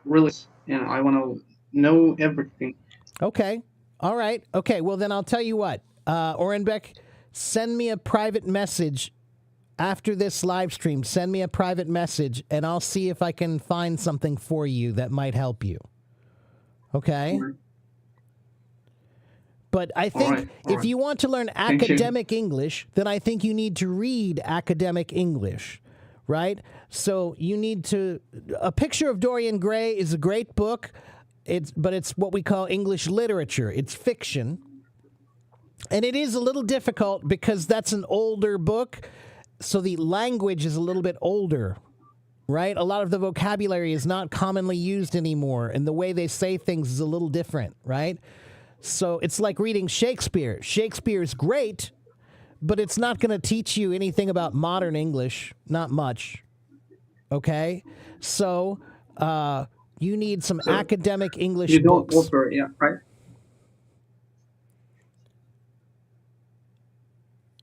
really, I want to know everything. Okay. All right. Okay. Well, then I'll tell you what, Oren Beck, send me a private message after this live stream. Send me a private message, and I'll see if I can find something for you that might help you. Okay? But I think if you want to learn academic English, then I think you need to read academic English, right? So you need to... A Picture of Dorian Gray is a great book, but it's what we call English literature. It's fiction. And it is a little difficult because that's an older book, so the language is a little bit older, right? A lot of the vocabulary is not commonly used anymore, and the way they say things is a little different, right? So it's like reading Shakespeare. Shakespeare is great, but it's not going to teach you anything about modern English, not much, okay? So you need some academic English you don't books. offer, right?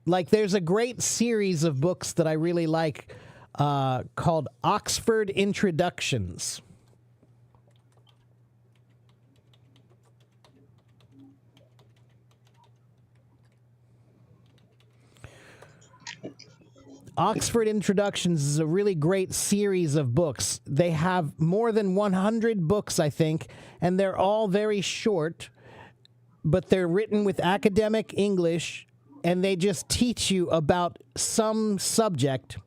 Like, there's a great series of books that I really like called Oxford Introductions. Oxford Introductions is a really great series of books. They have more than 100 books, I think, and they're all very short, but they're written with academic English, and they just teach you about some subject,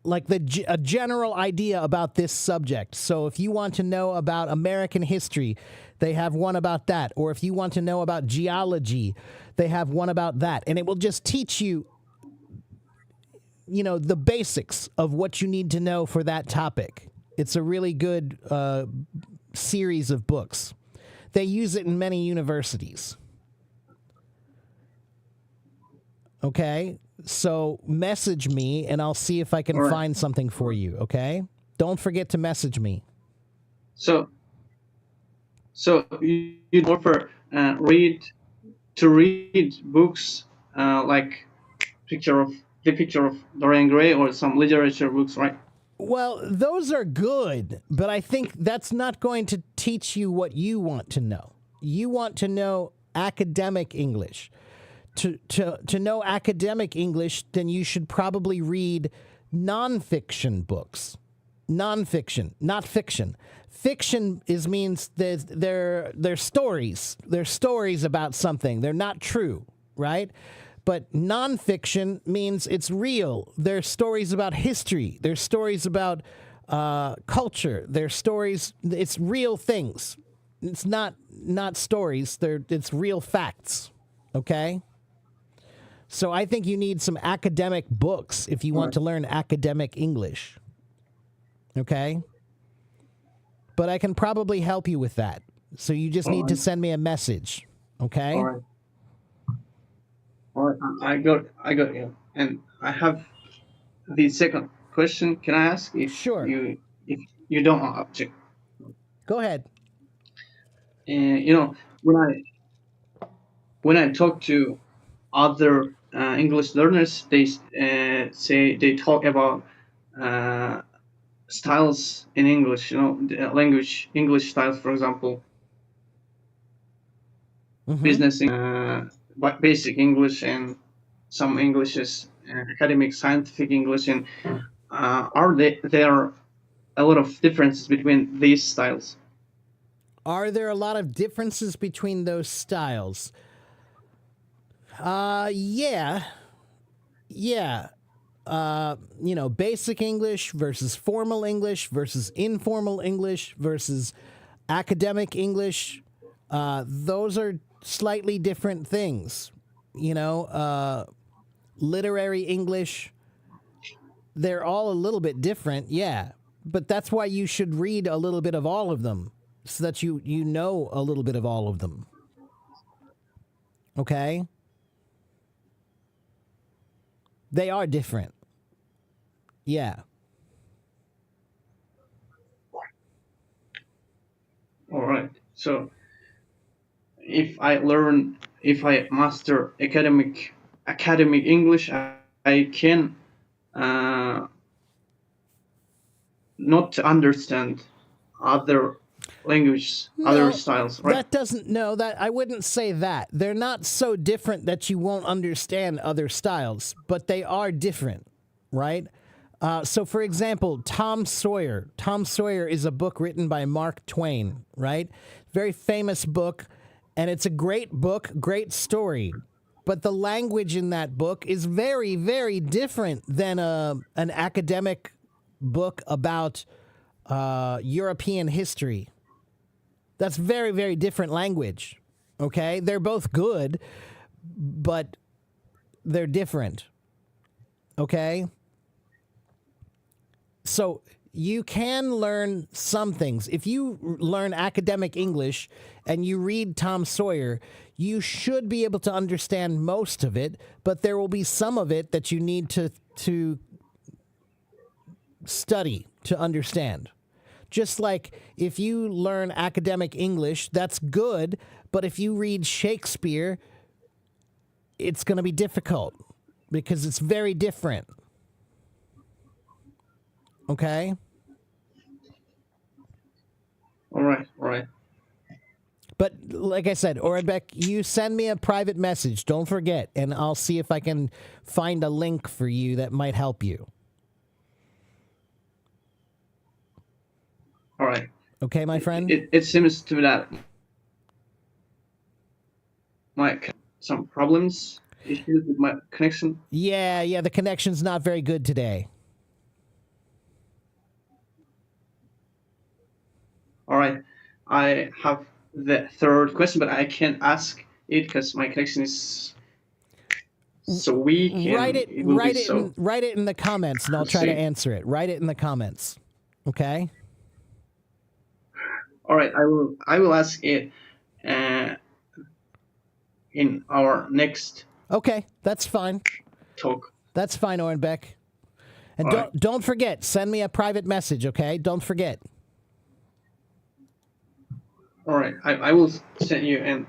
like a general idea about this subject. So if you want to know about American history, they have one about that. Or if you want to know about geology, they have one about that. And it will just teach you, the basics of what you need to know for that topic. It's a really good series of books. They use it in many universities. Okay? So message me and I'll see if I can find something for you, okay? Don't forget to message me. So you prefer read books like the picture of Dorian Gray or some literature books, right? Well, those are good, but I think that's not going to teach you what you want to know. You want to know academic English. To know academic English, then you should probably read nonfiction books. Nonfiction, not fiction. Fiction means they're stories. They're stories about something. They're not true, right? But nonfiction means it's real. They're stories about history. They're stories about culture. They're stories. It's real things. It's not stories. It's real facts. Okay. So I think you need some academic books if you want to learn academic English. Okay? But I can probably help you with that. So you just need to send me a message. Okay? All right. I got you. And I have the second question. Can I ask if Sure. if you don't object? Go ahead. When I talk to other English learners, they say they talk about styles in English, the language, English styles, for example, business, basic English, and some Englishes, academic, scientific English, and there are a lot of differences between these styles? Are there a lot of differences between those styles? Yeah. Basic English versus formal English versus informal English versus academic English. Those are slightly different things. Literary English, they're all a little bit different, yeah. But that's why you should read a little bit of all of them so that you know a little bit of all of them. Okay? They are different. Yeah. All right. So if I master academic English, I can not understand other languages, other styles, right? That doesn't. No, that I wouldn't say that. They're not so different that you won't understand other styles, but they are different, right? So, for example, Tom Sawyer. Tom Sawyer is a book written by Mark Twain, right? Very famous book, and it's a great book, great story. But the language in that book is very, very different than an academic book about European history. That's very, very different language. Okay? They're both good, but they're different. Okay? So you can learn some things. If you learn academic English and you read Tom Sawyer, you should be able to understand most of it, but there will be some of it that you need to study to understand. Just like if you learn academic English, that's good, but if you read Shakespeare, it's going to be difficult because it's very different. Okay? All right. But like I said, Orenbeck, you send me a private message. Don't forget, and I'll see if I can find a link for you that might help you. All right. Okay, my friend? It seems to me that might some problems issues with my connection. Yeah, the connection's not very good today. All right. I have the third question, but I can't ask it because my connection is so weak, and Write it, it will be so. write it in the comments, and I'll try to answer it. Write it in the comments. Okay. All right. I will ask it in our next Okay, that's fine. talk. That's fine, Orenbeck. And All right. don't forget, send me a private message, okay? Don't forget. All right. I will send you and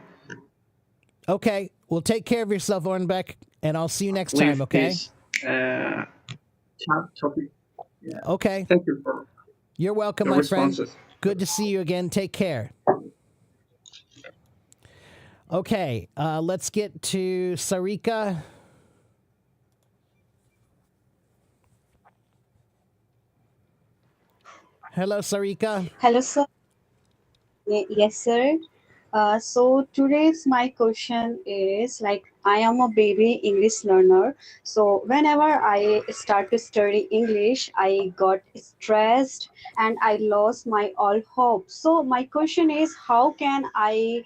Okay, well, take care of yourself, Orenbeck, and I'll see you next leave time, okay? this chat topic. Yeah. Okay, Thank you for you're welcome, the my friend. responses. Good to see you again. Take care. Okay, let's get to Sarika. Hello, Sarika. Hello, sir. Yes, sir. So today's my question is like I am a baby English learner. So whenever I start to study English, I got stressed and I lost my all hope. So my question is, how can I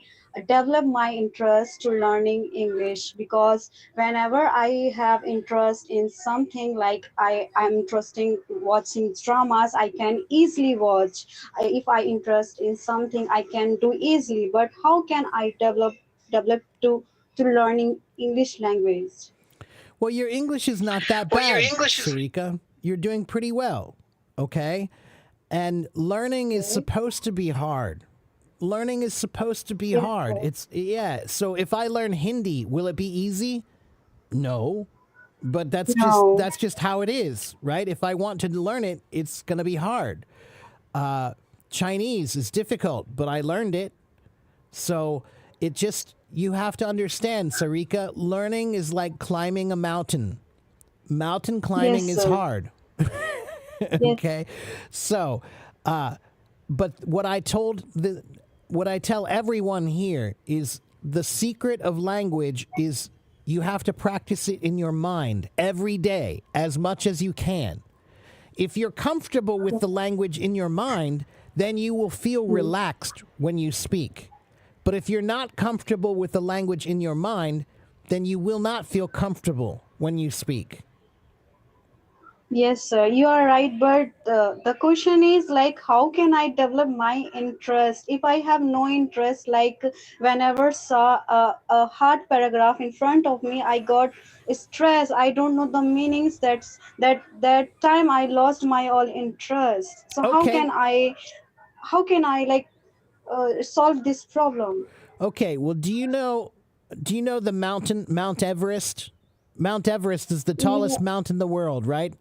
develop my interest to learning English? Because whenever I have interest in something, like I'm interested in watching dramas, I can easily watch. If I interest in something, I can do easily. But how can I develop to learning English language? Well, your English is not that bad, Sarika. You're doing pretty well, okay? And learning is supposed to be hard. Learning is supposed to be hard. So if I learn Hindi, will it be easy? No. But No. that's just how it is, right? If I want to learn it, it's going to be hard. Chinese is difficult, but I learned it. So you have to understand, Sarika, learning is like climbing a mountain. Mountain climbing Yes, is sir. hard. Okay. So, but what I tell everyone here is the secret of language is you have to practice it in your mind every day as much as you can. If you're comfortable with the language in your mind, then you will feel relaxed when you speak. But if you're not comfortable with the language in your mind, then you will not feel comfortable when you speak. Yes, sir, you are right. But the question is like, how can I develop my interest if I have no interest? Like, whenever saw a hard paragraph in front of me, I got stressed. I don't know the meanings. That time I lost my all interest. So Okay. how can I like solve this problem? Okay, well, do you know the mountain Mount Everest? Mount Everest is the tallest mountain in the world, right?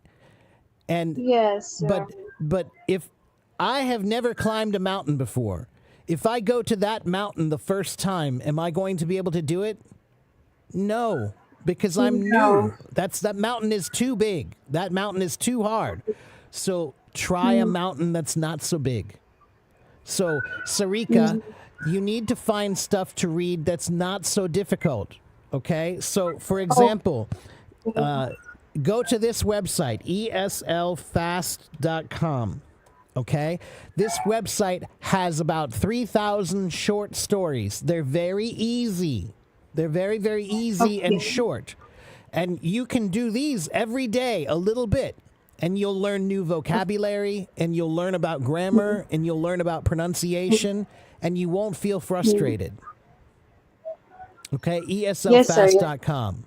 And Yes, sir. but if I have never climbed a mountain before, if I go to that mountain the first time, am I going to be able to do it? No, because I'm new. That mountain is too big. That mountain is too hard. So try a mountain that's not so big. So, Sarika, you need to find stuff to read that's not so difficult. Okay? So, for example, go to this website, eslfast.com. Okay? This website has about 3,000 short stories. They're very easy. They're very, very easy and short. And you can do these every day, a little bit. And you'll learn new vocabulary, and you'll learn about grammar, and you'll learn about pronunciation, and you won't feel frustrated. Okay? eslfast.com.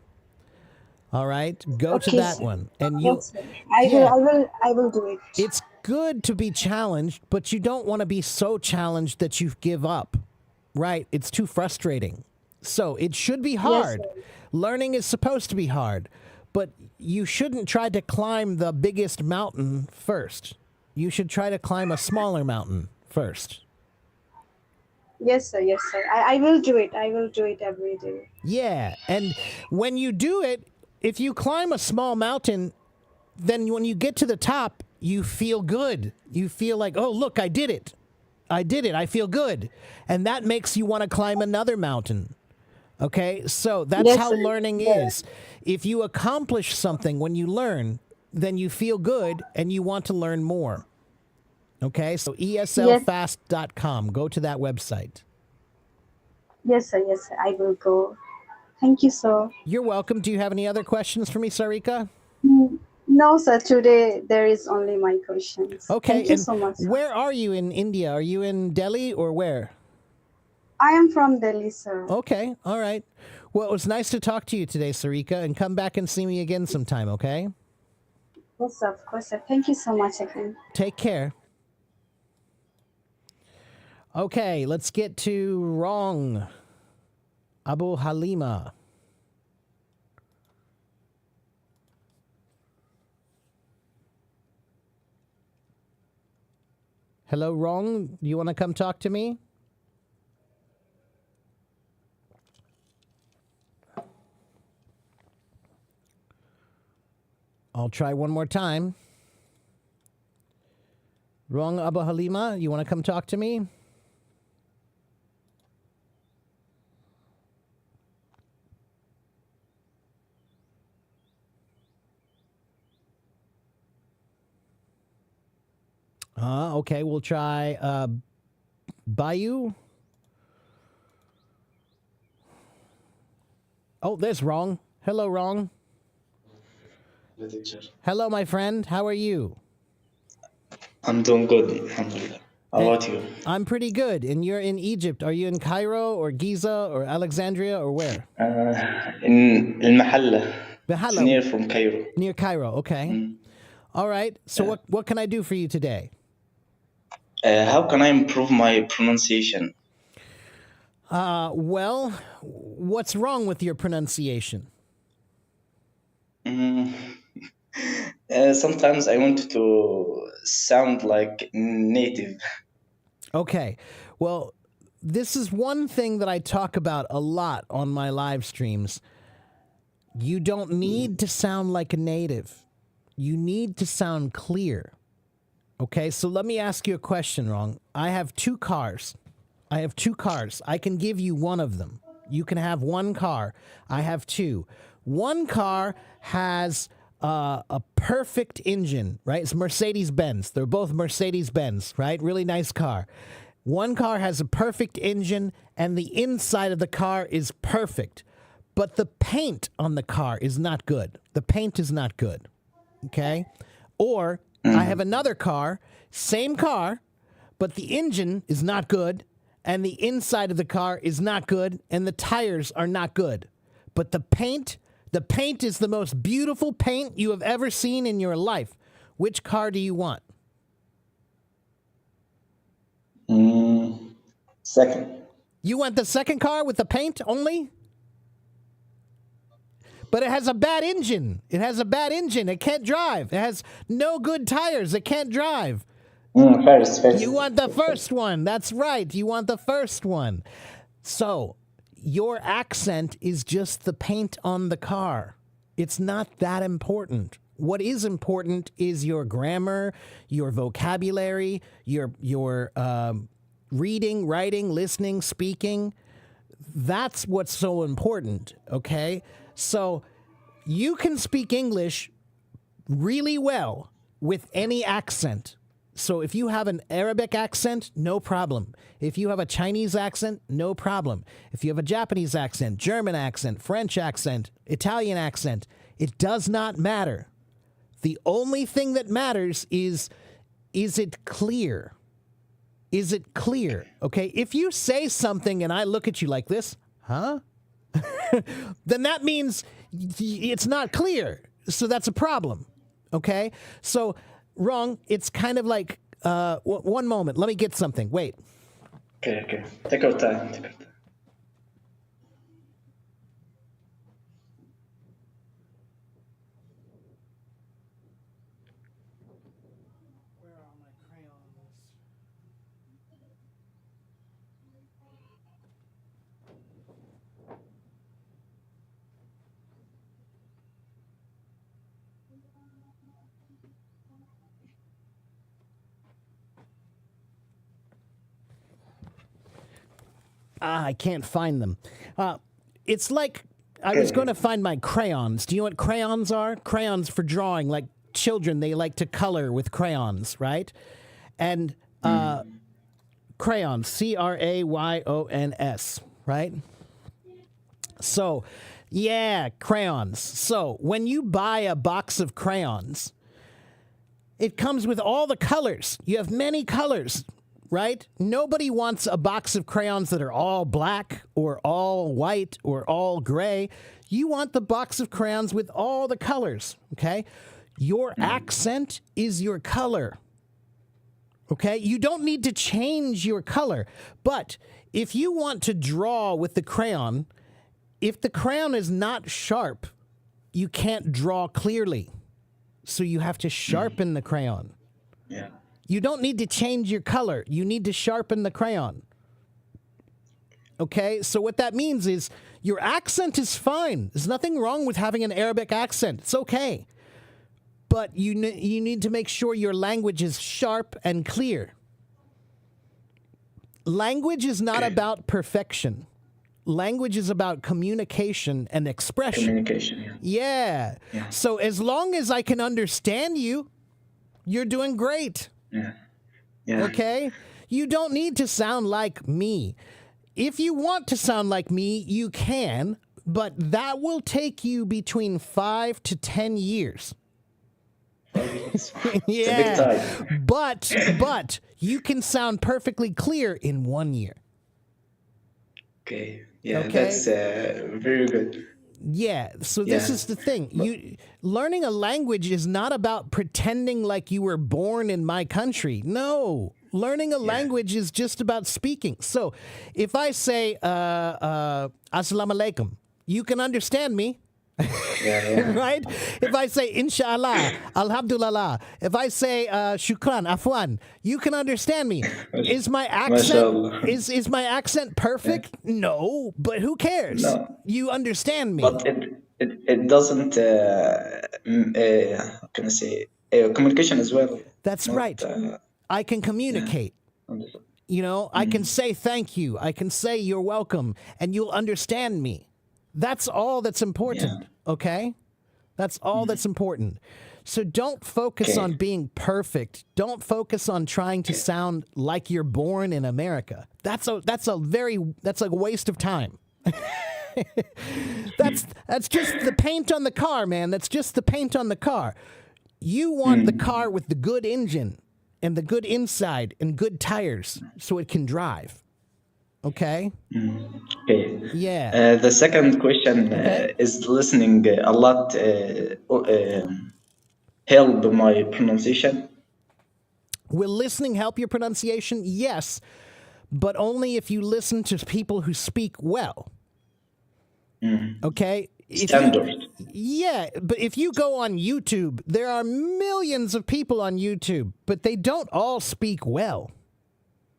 All right? Go to Okay, that sir. one. And you Yes, sir. Yeah. I will do it. It's good to be challenged, but you don't want to be so challenged that you give up. Right? It's too frustrating. So it should be hard. sir. Learning is supposed to be hard, but you shouldn't try to climb the biggest mountain first. You should try to climb a smaller mountain first. Yes, sir. Yes, sir. I will do it. I will do it every day. Yeah. And when you do it, if you climb a small mountain, then when you get to the top, you feel good. You feel like, oh, look, I did it. I did it. I feel good. And that makes you want to climb another mountain. Okay, so that's Yes, how sir. learning is. If you accomplish something when you learn, then you feel good and you want to learn more. Okay, so Yes, eslfast.com. Go to that website. yes, sir. I will go. Thank you, sir. You're welcome. Do you have any other questions for me, Sarika? No, sir. Today there is only my questions. Okay, Thank you and so much, sir. where are you in India? Are you in Delhi or where? I am from Delhi, sir. Okay, all right. Well, it was nice to talk to you today, Sarika, and come back and see me again sometime, okay? Yes, sir. Of course, sir. Thank you so much again. Take care. Okay, let's get to wrong. Abu Halima. Hello, wrong. You want to come talk to me? I'll try one more time. Wrong, Abu Halima. You want to come talk to me? Okay, we'll try Bayou. Oh, there's wrong. Hello, wrong. Hello, teacher. Hello, my friend. How are you? I'm doing good, alhamdulillah. How about you? I'm pretty good. And you're in Egypt. Are you in Cairo or Giza or Alexandria or where? In Al-Mahalla. It's Mahalla. near from Cairo. Near Cairo. Okay. All right. So what can I do for you today? How can I improve my pronunciation? Well, what's wrong with your pronunciation? Sometimes I want to sound like native. Okay. Well, this is one thing that I talk about a lot on my live streams. You don't need to sound like a native. You need to sound clear. Okay, so let me ask you a question, Wrong. I have two cars. I can give you one of them. You can have one car. I have two. One car has a perfect engine, right? It's Mercedes-Benz. They're both Mercedes-Benz, right? Really nice car. One car has a perfect engine, and the inside of the car is perfect. But the paint on the car is not good. The paint is not good. Okay? Or I have another car, same car, but the engine is not good, and the inside of the car is not good, and the tires are not good. But the paint is the most beautiful paint you have ever seen in your life. Which car do you want? Second. You want the second car with the paint only? But it has a bad engine. It can't drive. It has no good tires. It can't drive. First. You want the first one. That's right. You want the first one. So your accent is just the paint on the car. It's not that important. What is important is your grammar, your vocabulary, your reading, writing, listening, speaking. That's what's so important, okay? So you can speak English really well with any accent. So if you have an Arabic accent, no problem. If you have a Chinese accent, no problem. If you have a Japanese accent, German accent, French accent, Italian accent, it does not matter. The only thing that matters is it clear? Is it clear? Okay, if you say something and I look at you like this, huh? Then that means it's not clear. So that's a problem. Okay? So, Wrong, it's kind of like, one moment, let me get something. Wait. Okay. Take your time. Where are my crayons? I can't find them. it's like I was going to find my crayons. Do you know what crayons are? Crayons for drawing, like children, they like to color with crayons, right? And crayons, crayons, right? So, yeah, crayons. So, when you buy a box of crayons, it comes with all the colors. You have many colors, right? Nobody wants a box of crayons that are all black or all white or all gray. You want the box of crayons with all the colors, okay? Your accent is your color, okay? You don't need to change your color. But if you want to draw with the crayon, if the crayon is not sharp, you can't draw clearly. So you have to sharpen the crayon. Yeah. You don't need to change your color. You need to sharpen the crayon. Okay? So what that means is your accent is fine. There's nothing wrong with having an Arabic accent. It's okay. But you need to make sure your language is sharp and clear. Language is not about perfection. Language is about communication and expression. Communication. Yeah. So as long as I can understand you, you're doing great. Yeah. Yeah. Okay? You don't need to sound like me. If you want to sound like me, you can, but that will take you between 5 to 10 years. It's a big Yeah. time. But you can sound perfectly clear in 1 year. Okay. Yeah, Okay. that's very good. Yeah, so this Yeah. is the thing. You learning a language is not about pretending like you were born in my country. No. Learning a language is just about speaking. So, if I say assalamu alaikum, you can understand me. Yeah. Right? If I say inshallah, alhamdulillah, if I say shukran, afwan, you can understand me. Is my accent Mashallah. is my accent perfect? No, but who cares? No. You understand me. But it doesn't. How can I say? Communication as well. That's Not, right. I can communicate. You know, I can say thank you. I can say you're welcome, and you'll understand me. That's all that's important, okay? That's all that's important. So don't focus Okay. on being perfect. Don't focus on trying to sound like you're born in America. That's a waste of time. That's just the paint on the car, man. That's just the paint on the car. You want the car with the good engine and the good inside and good tires so it can drive. Okay? Okay. Yeah. The second question is listening a lot help my pronunciation. Will listening help your pronunciation? Yes, but only if you listen to people who speak well. Okay? Standard. Yeah, but if you go on YouTube, there are millions of people on YouTube, but they don't all speak well.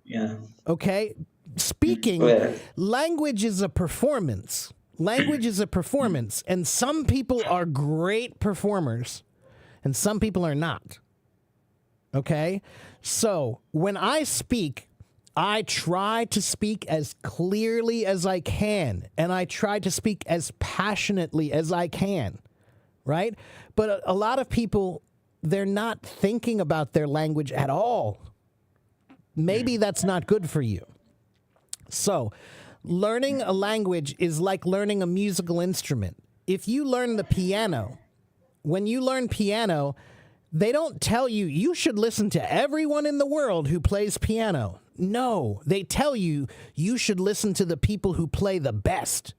Yeah. Okay? Speaking, Well. language is a performance. Language is a performance, and some people are great performers, and some people are not. Okay? So, when I speak, I try to speak as clearly as I can, and I try to speak as passionately as I can, right? But a lot of people, they're not thinking about their language at all. Maybe that's not good for you. So, learning a language is like learning a musical instrument. If you learn the piano, when you learn piano, they don't tell you, you should listen to everyone in the world who plays piano. No, they tell you, you should listen to the people who play the best.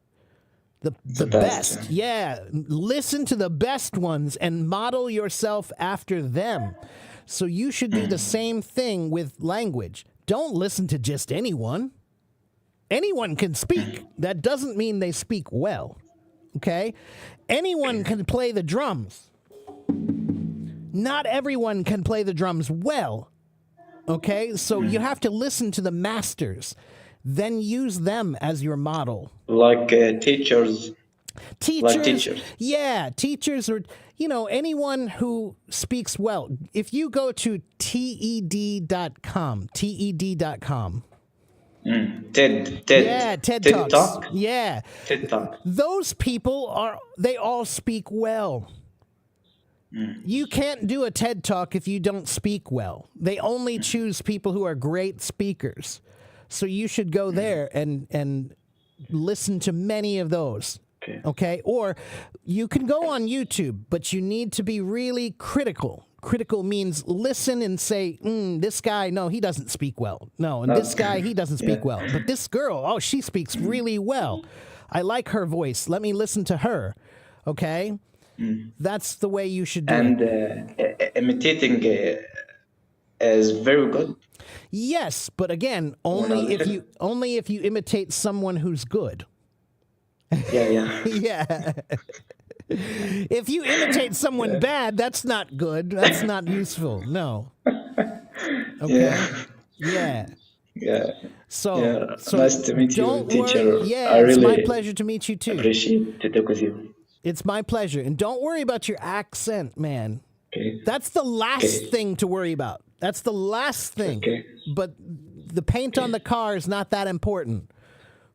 The best. Yeah. Listen to the best ones and model yourself after them. So you should do the same thing with language. Don't listen to just anyone. Anyone can speak. That doesn't mean they speak well. Okay? Anyone can play the drums. Not everyone can play the drums well. Okay? So you have to listen to the masters. Then use them as your model. Like teachers. Teachers. Yeah, teachers or, anyone who speaks well. If you go to TED.com, TED. Yeah, TED TED Talks. Talk. Yeah. TED Talk. Those people they all speak well. You can't do a TED Talk if you don't speak well. They only choose people who are great speakers. So you should go there and listen to many of those. Okay? Or you can go on YouTube, but you need to be really critical. Critical means listen and say, this guy, no, he doesn't speak well. No, and this guy, he doesn't speak well. But this girl, oh, she speaks really well. I like her voice. Let me listen to her. Okay? That's the way you should do it. And imitating is very good. Yes, but again, only if you imitate someone who's good. Yeah. Yeah. If you imitate someone bad, that's not good. That's not useful. No. Okay. Yeah. So Nice to meet you, don't teacher. worry. Yeah, I it's really my pleasure to meet you too. appreciate to talk with you. It's my pleasure. And don't worry about your accent, man. Okay. That's the last thing to worry about. That's the last thing. Okay. But the paint on the car is not that important.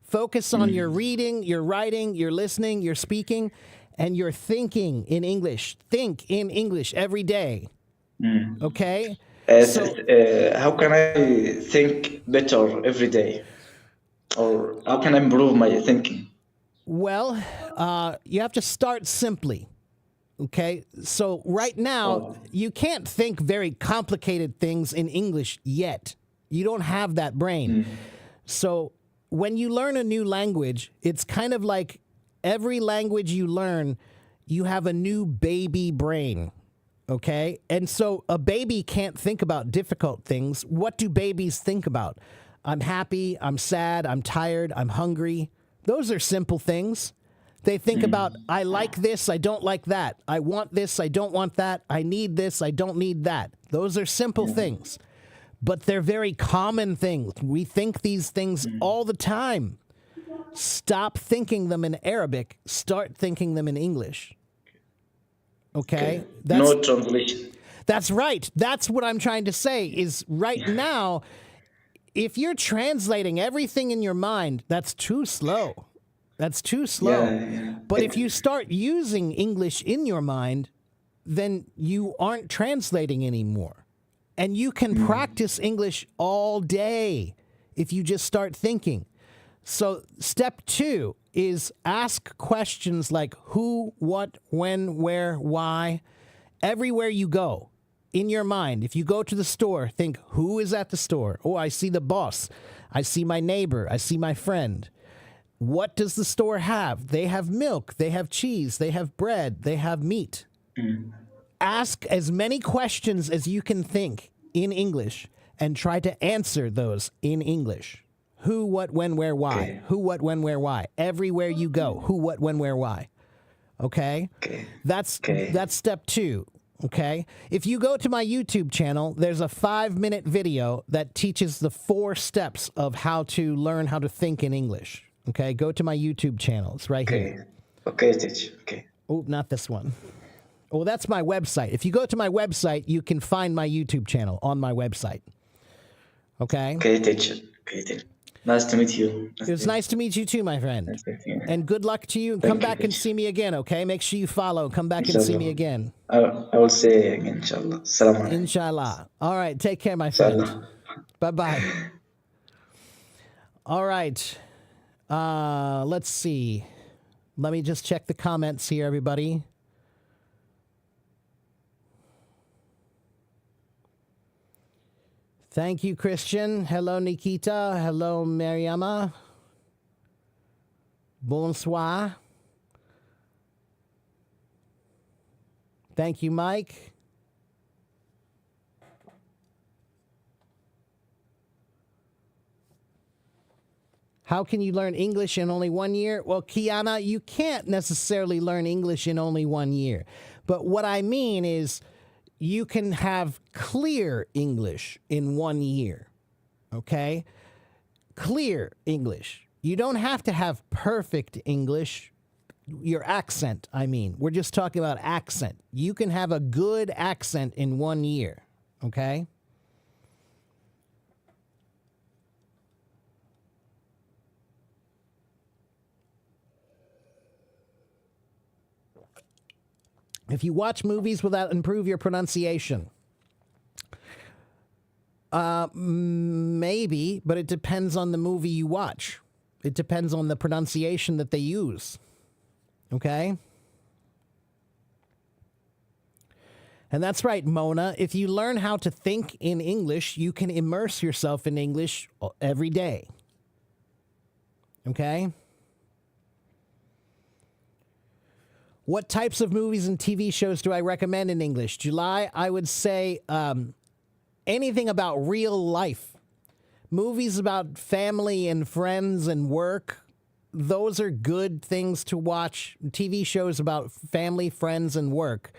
Focus on your reading, your writing, your listening, your speaking, and your thinking in English. Think in English every day. Okay? How can I think better every day? Or how can I improve my thinking? Well, you have to start simply. Okay? So right now, you can't think very complicated things in English yet. You don't have that brain. So when you learn a new language, it's kind of like every language you learn, you have a new baby brain. Okay? And so a baby can't think about difficult things. What do babies think about? I'm happy, I'm sad, I'm tired, I'm hungry. Those are simple things. They think about, I like this, I don't like that. I want this, I don't want that. I need this, I don't need that. Those are simple things. But they're very common things. We think these things all the time. Stop thinking them in Arabic. Start thinking them in English. Okay? No translation. That's right. That's what I'm trying to say is right now, if you're translating everything in your mind, that's too slow. That's too slow. But if you start using English in your mind, then you aren't translating anymore. And you can practice English all day if you just start thinking. So step 2 is ask questions like who, what, when, where, why, everywhere you go in your mind. If you go to the store, think who is at the store? Oh, I see the boss. I see my neighbor. I see my friend. What does the store have? They have milk. They have cheese. They have bread. They have meat. Ask as many questions as you can think in English and try to answer those in English. Who, what, when, where, why. Who, what, when, where, why. Everywhere you go. Who, what, when, where, why. Okay? That's step 2. Okay? If you go to my YouTube channel, there's a 5-minute video that teaches the 4 steps of how to learn how to think in English. Okay? Go to my YouTube channel. It's right here. Okay, teacher. Okay. Oh, not this one. Oh, that's my website. If you go to my website, you can find my YouTube channel on my website. Okay? Okay, teacher. Okay, teacher. Nice to meet you. It was nice to meet you too, my friend. And good luck to you. Come back and see me again, okay? Make sure you follow. Come back and see me again. I will say again, inshallah. Salam alaikum. Inshallah. All right. Take care, my friend. Bye-bye. All right. Let's see. Let me just check the comments here, everybody. Thank you, Christian. Hello, Nikita. Hello, Mariama. Bonsoir. Thank you, Mike. How can you learn English in only 1 year? Well, Kiana, you can't necessarily learn English in only 1 year. But what I mean is you can have clear English in 1 year, okay? Clear English. You don't have to have perfect English. Your accent, I mean. We're just talking about accent. You can have a good accent in 1 year, okay? If you watch movies, will that improve your pronunciation? Maybe, but it depends on the movie you watch. It depends on the pronunciation that they use. Okay? And that's right, Mona. If you learn how to think in English, you can immerse yourself in English every day. Okay? What types of movies and TV shows do I recommend in English? July, I would say anything about real life. Movies about family and friends and work. Those are good things to watch. TV shows about family, friends, and work.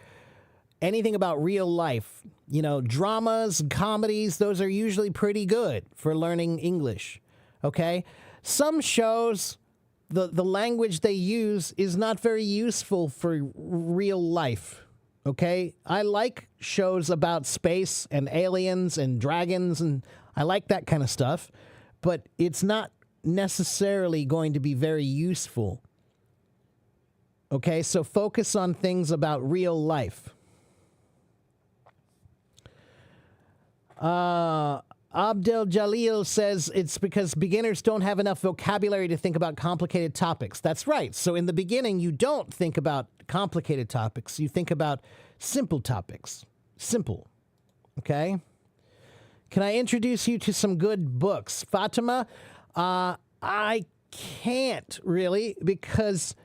Anything about real life. You know, dramas, comedies, those are usually pretty good for learning English. Okay? Some shows, the language they use is not very useful for real life. Okay? I like shows about space and aliens and dragons, and I like that kind of stuff, but it's not necessarily going to be very useful. Okay? So focus on things about real life. Abdel Jalil says it's because beginners don't have enough vocabulary to think about complicated topics. That's right. So in the beginning, you don't think about complicated topics. You think about simple topics. Simple. Okay? Can I introduce you to some good books? Fatima, I can't really because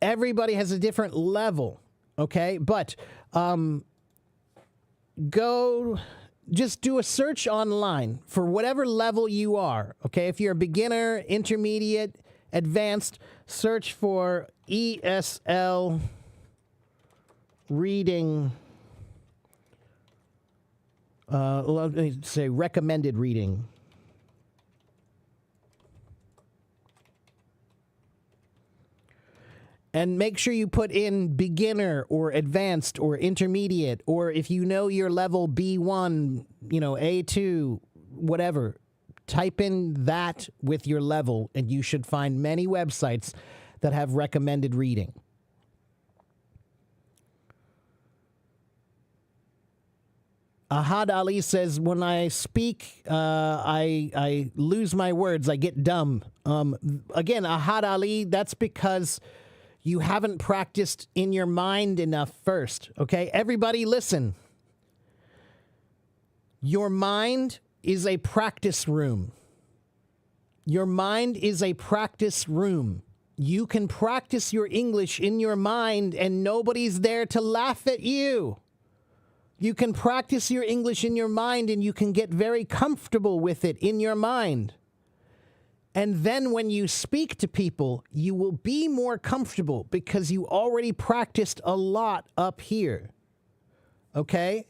everybody has a different level. Okay? But go... Just do a search online for whatever level you are, okay? If you're a beginner, intermediate, advanced, search for ESL reading, let me say recommended reading. And make sure you put in beginner or advanced or intermediate, or if you know your level B1, you know, A2, whatever, type in that with your level, and you should find many websites that have recommended reading. Ahad Ali says, when I speak, I lose my words. I get dumb. Again, Ahad Ali, that's because you haven't practiced in your mind enough first, okay? Everybody listen. Your mind is a practice room. Your mind is a practice room. You can practice your English in your mind and nobody's there to laugh at you. You can practice your English in your mind and you can get very comfortable with it in your mind. And then when you speak to people, you will be more comfortable because you already practiced a lot up here. Okay?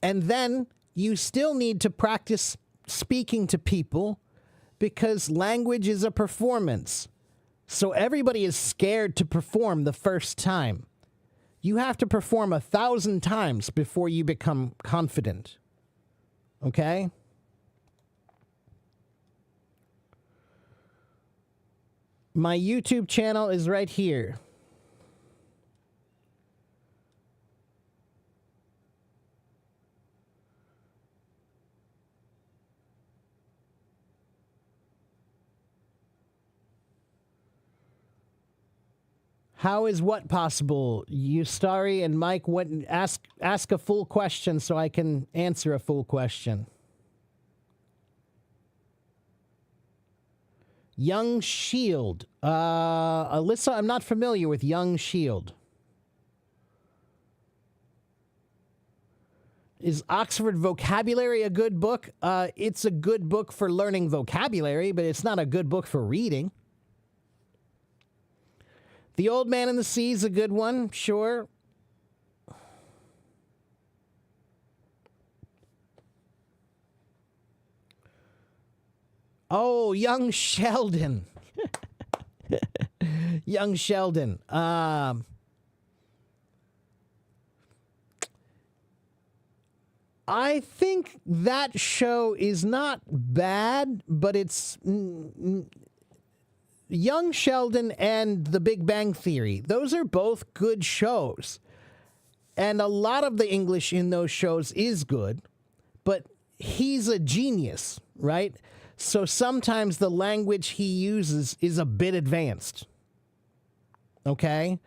And then you still need to practice speaking to people because language is a performance. So everybody is scared to perform the first time. You have to perform 1,000 times before you become confident. Okay? My YouTube channel is right here. How is what possible? Ustari and Mike, ask a full question so I can answer a full question. Young Shield. Alyssa, I'm not familiar with Young Shield. Is Oxford Vocabulary a good book? It's a good book for learning vocabulary, but it's not a good book for reading. The Old Man and the Sea is a good one, sure. Oh, Young Sheldon. Young Sheldon. I think that show is not bad, but it's Young Sheldon and The Big Bang Theory, those are both good shows. And a lot of the English in those shows is good, but he's a genius, right? So sometimes the language he uses is a bit advanced. Okay?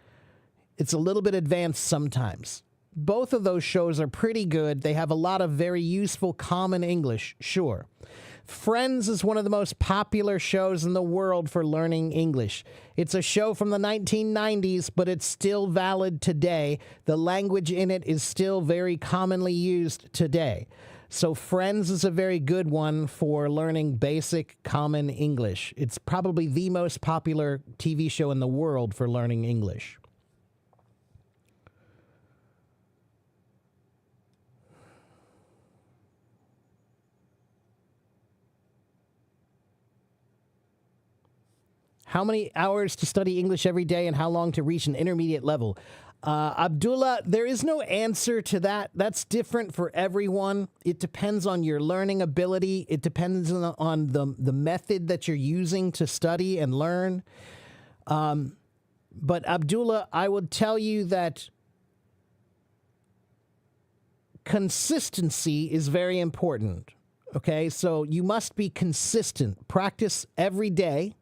It's a little bit advanced sometimes. Both of those shows are pretty good. They have a lot of very useful common English, sure. Friends is one of the most popular shows in the world for learning English. It's a show from the 1990s, but it's still valid today. The language in it is still very commonly used today. So Friends is a very good one for learning basic common English. It's probably the most popular TV show in the world for learning English. How many hours to study English every day and how long to reach an intermediate level? Abdullah, there is no answer to that. That's different for everyone. It depends on your learning ability. It depends on the method that you're using to study and learn. But Abdullah, I would tell you that consistency is very important. Okay, so you must be consistent. Practice every day.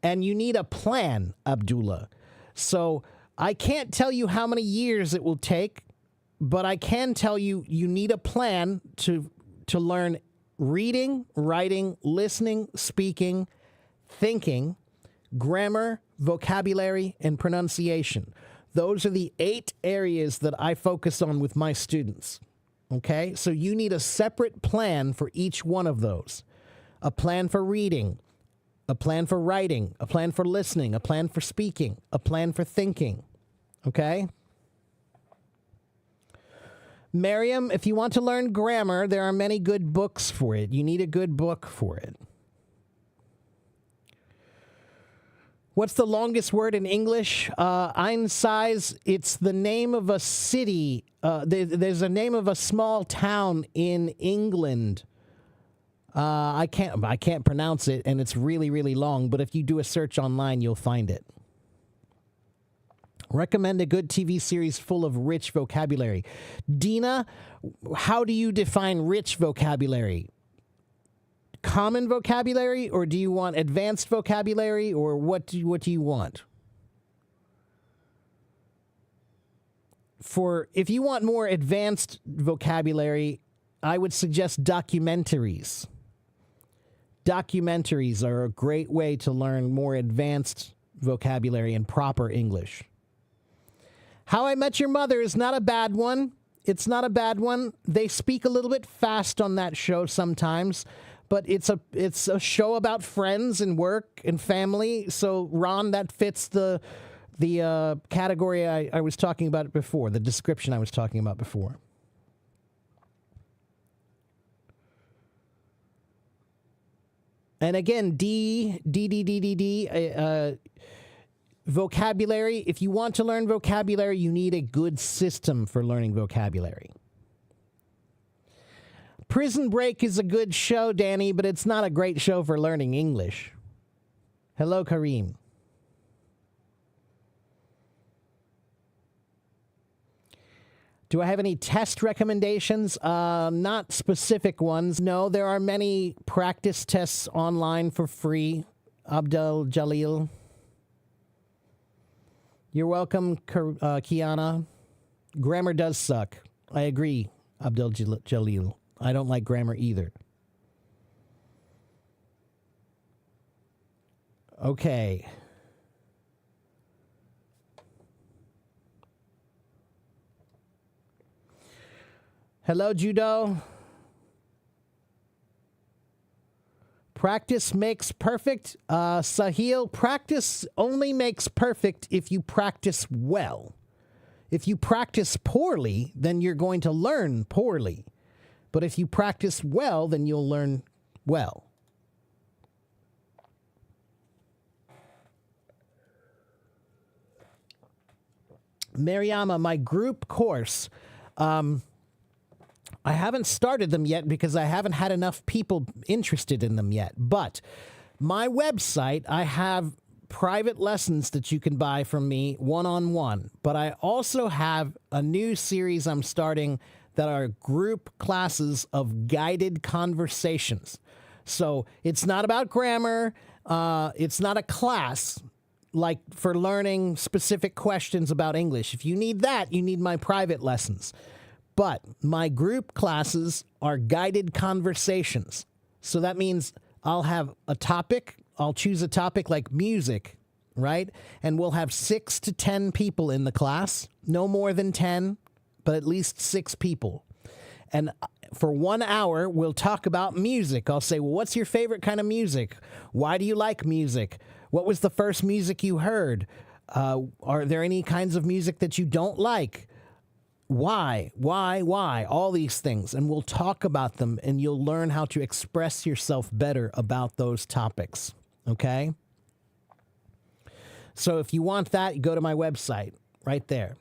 And you need a plan, Abdullah. So I can't tell you how many years it will take, but I can tell you you need a plan to learn reading, writing, listening, speaking, thinking, grammar, vocabulary, and pronunciation. Those are the 8 areas that I focus on with my students. Okay? So you need a separate plan for each one of those. A plan for reading, a plan for writing, a plan for listening, a plan for speaking, a plan for thinking. Okay? Miriam, if you want to learn grammar, there are many good books for it. You need a good book for it. What's the longest word in English? Einsize, it's the name of a city. There's a name of a small town in England. I can't pronounce it, and it's really, really long, but if you do a search online, you'll find it. Recommend a good TV series full of rich vocabulary. Dina, how do you define rich vocabulary? Common vocabulary, or do you want advanced vocabulary, or what do you want? If you want more advanced vocabulary, I would suggest documentaries. Documentaries are a great way to learn more advanced vocabulary and proper English. How I Met Your Mother is not a bad one. It's not a bad one. They speak a little bit fast on that show sometimes, but it's a show about friends and work and family. So, Ron, that fits the category I was talking about before, the description I was talking about before. And again, vocabulary. If you want to learn vocabulary, you need a good system for learning vocabulary. Prison Break is a good show, Danny, but it's not a great show for learning English. Hello, Kareem. Do I have any test recommendations? Not specific ones. No, there are many practice tests online for free. Abdul Jalil. You're welcome, Kiana. Grammar does suck. I agree, Abdul Jalil. I don't like grammar either. Okay. Hello, Judo. Practice makes perfect. Sahil, practice only makes perfect if you practice well. If you practice poorly, then you're going to learn poorly. But if you practice well, then you'll learn well. Mariama, my group course. I haven't started them yet because I haven't had enough people interested in them yet. But My website, I have private lessons that you can buy from me one-on-one, but I also have a new series I'm starting that are group classes of guided conversations. So it's not about grammar. It's not a class like for learning specific questions about English. If you need that, you need my private lessons. But my group classes are guided conversations. So that means I'll have a topic. I'll choose a topic like music, right? And we'll have 6 to 10 people in the class, no more than 10, but at least 6 people. And for 1 hour, we'll talk about music. I'll say, well, what's your favorite kind of music? Why do you like music? What was the first music you heard? Are there any kinds of music that you don't like? Why? All these things. And we'll talk about them, and you'll learn how to express yourself better about those topics. Okay? So if you want that, go to my website right there.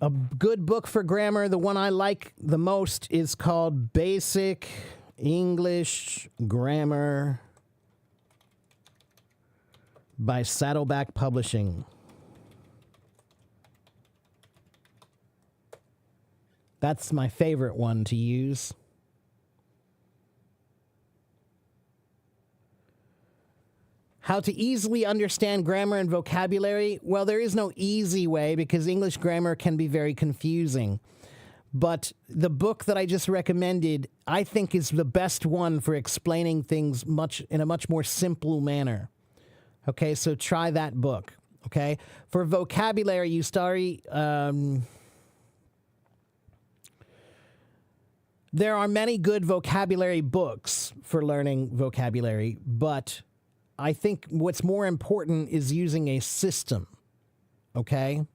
A good book for grammar, the one I like the most, is called Basic English Grammar by Saddleback Publishing. That's my favorite one to use. How to easily understand grammar and vocabulary? Well, there is no easy way because English grammar can be very confusing. But the book that I just recommended, I think, is the best one for explaining things in a much more simple manner. Okay, so try that book. Okay, for vocabulary, you study. There are many good vocabulary books for learning vocabulary, but I think what's more important is using a system. Okay.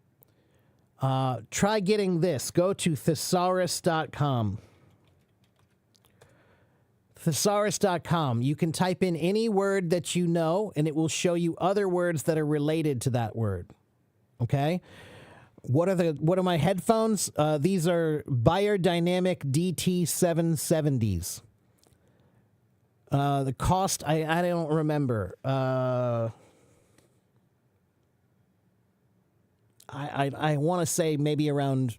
Try getting this. Go to thesaurus.com. Thesaurus.com. You can type in any word that you know, and it will show you other words that are related to that word. Okay? What are my headphones? These are Beyerdynamic DT770s. The cost, I don't remember. I want to say maybe about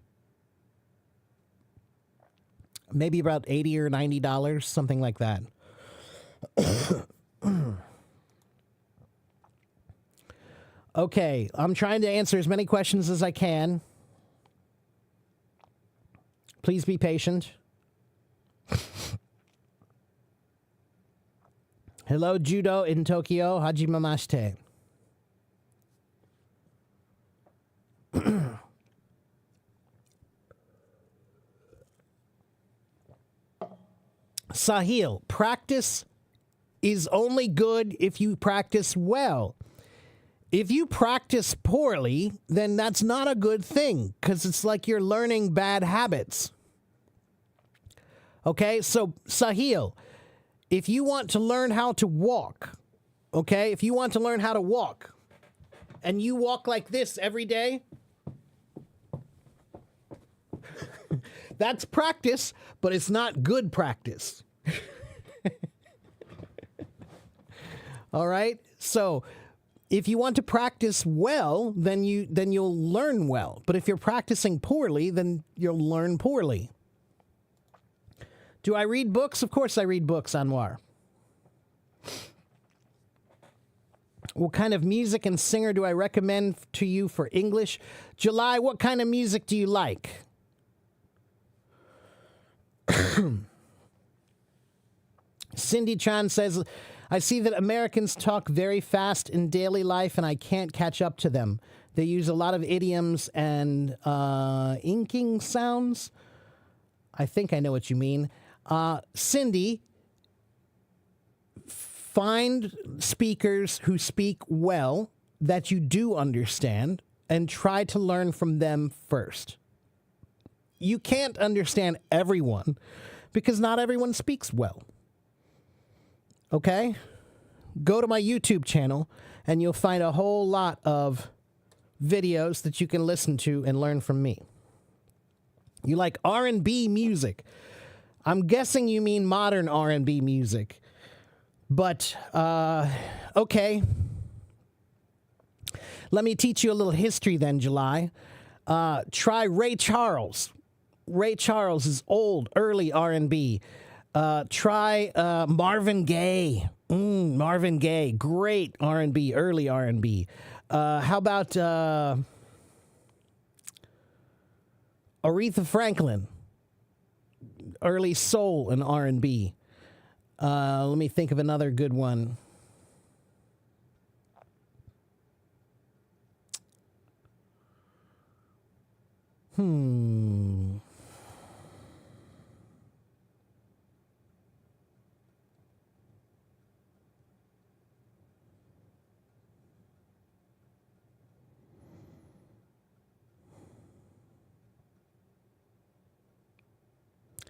$80 or $90, something like that. Okay, I'm trying to answer as many questions as I can. Please be patient. Hello, Judo in Tokyo. Hajimemashite. Sahil, practice is only good if you practice well. If you practice poorly, then that's not a good thing because it's like you're learning bad habits. Okay, so Sahil, if you want to learn how to walk, okay, if you want to learn how to walk, and you walk like this every day, that's practice, but it's not good practice. All right? So, if you want to practice well, then you'll learn well. But if you're practicing poorly, then you'll learn poorly. Do I read books? Of course I read books, Anwar. What kind of music and singer do I recommend to you for English? July, what kind of music do you like? Cindy Chan says, I see that Americans talk very fast in daily life and I can't catch up to them. They use a lot of idioms and inking sounds. I think I know what you mean. Cindy, find speakers who speak well that you do understand and try to learn from them first. You can't understand everyone because not everyone speaks well. Okay? Go to my YouTube channel and you'll find a whole lot of videos that you can listen to and learn from me. You like R&B music. I'm guessing you mean modern R&B music. But, okay. Let me teach you a little history then, July. Try Ray Charles. Ray Charles is old, early R&B. Try Marvin Gaye. Marvin Gaye, great R&B, early R&B. How about Aretha Franklin, early soul and R&B. Let me think of another good one.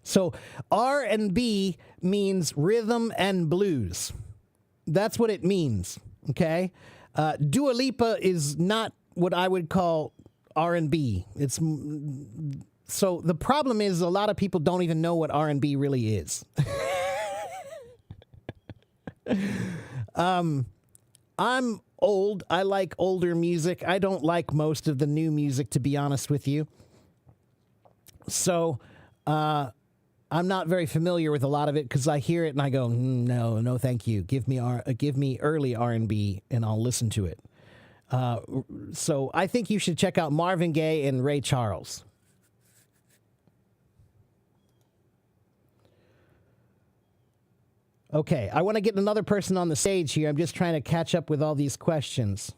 So R&B means rhythm and blues. That's what it means, okay? Dua Lipa is not what I would call R&B. So the problem is a lot of people don't even know what R&B really is. I'm old. I like older music. I don't like most of the new music, to be honest with you. So, I'm not very familiar with a lot of it because I hear it and I go, no, thank you. Give me early R&B and I'll listen to it. So I think you should check out Marvin Gaye and Ray Charles. Okay, I want to get another person on the stage here. I'm just trying to catch up with all these questions.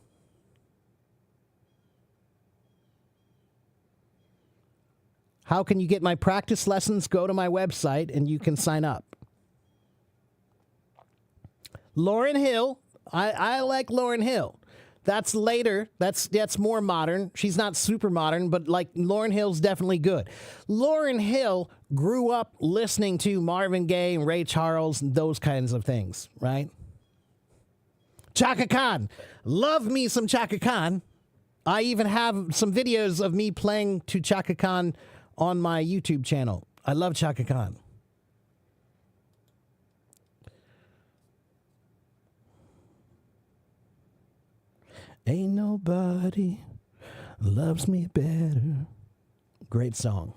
How can you get my practice lessons? Go to my website and you can sign up. Lauryn Hill. I like Lauryn Hill. That's later. That's more modern. She's not super modern, but like Lauryn Hill's definitely good. Lauryn Hill grew up listening to Marvin Gaye and Ray Charles and those kinds of things, right? Chaka Khan. Love me some Chaka Khan. I even have some videos of me playing to Chaka Khan on my YouTube channel. I love Chaka Khan. Ain't nobody loves me better. Great song.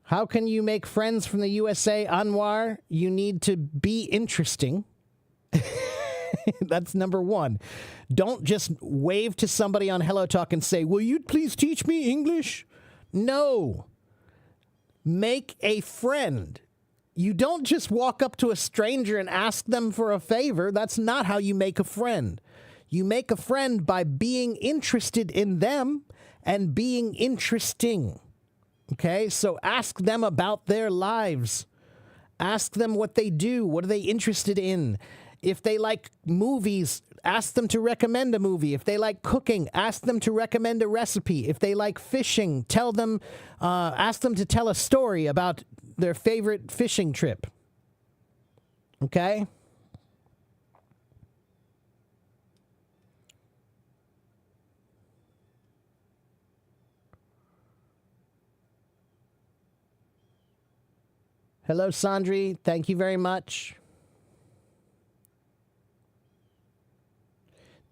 How can you make friends from the USA, Anwar? You need to be interesting. That's number one. Don't just wave to somebody on Hello Talk and say, will you please teach me English? No. Make a friend. You don't just walk up to a stranger and ask them for a favor. That's not how you make a friend. You make a friend by being interested in them and being interesting. Okay? So ask them about their lives. Ask them what they do. What are they interested in? If they like movies, ask them to recommend a movie. If they like cooking, ask them to recommend a recipe. If they like fishing, ask them to tell a story about their favorite fishing trip. Okay? Hello, Sandri. Thank you very much.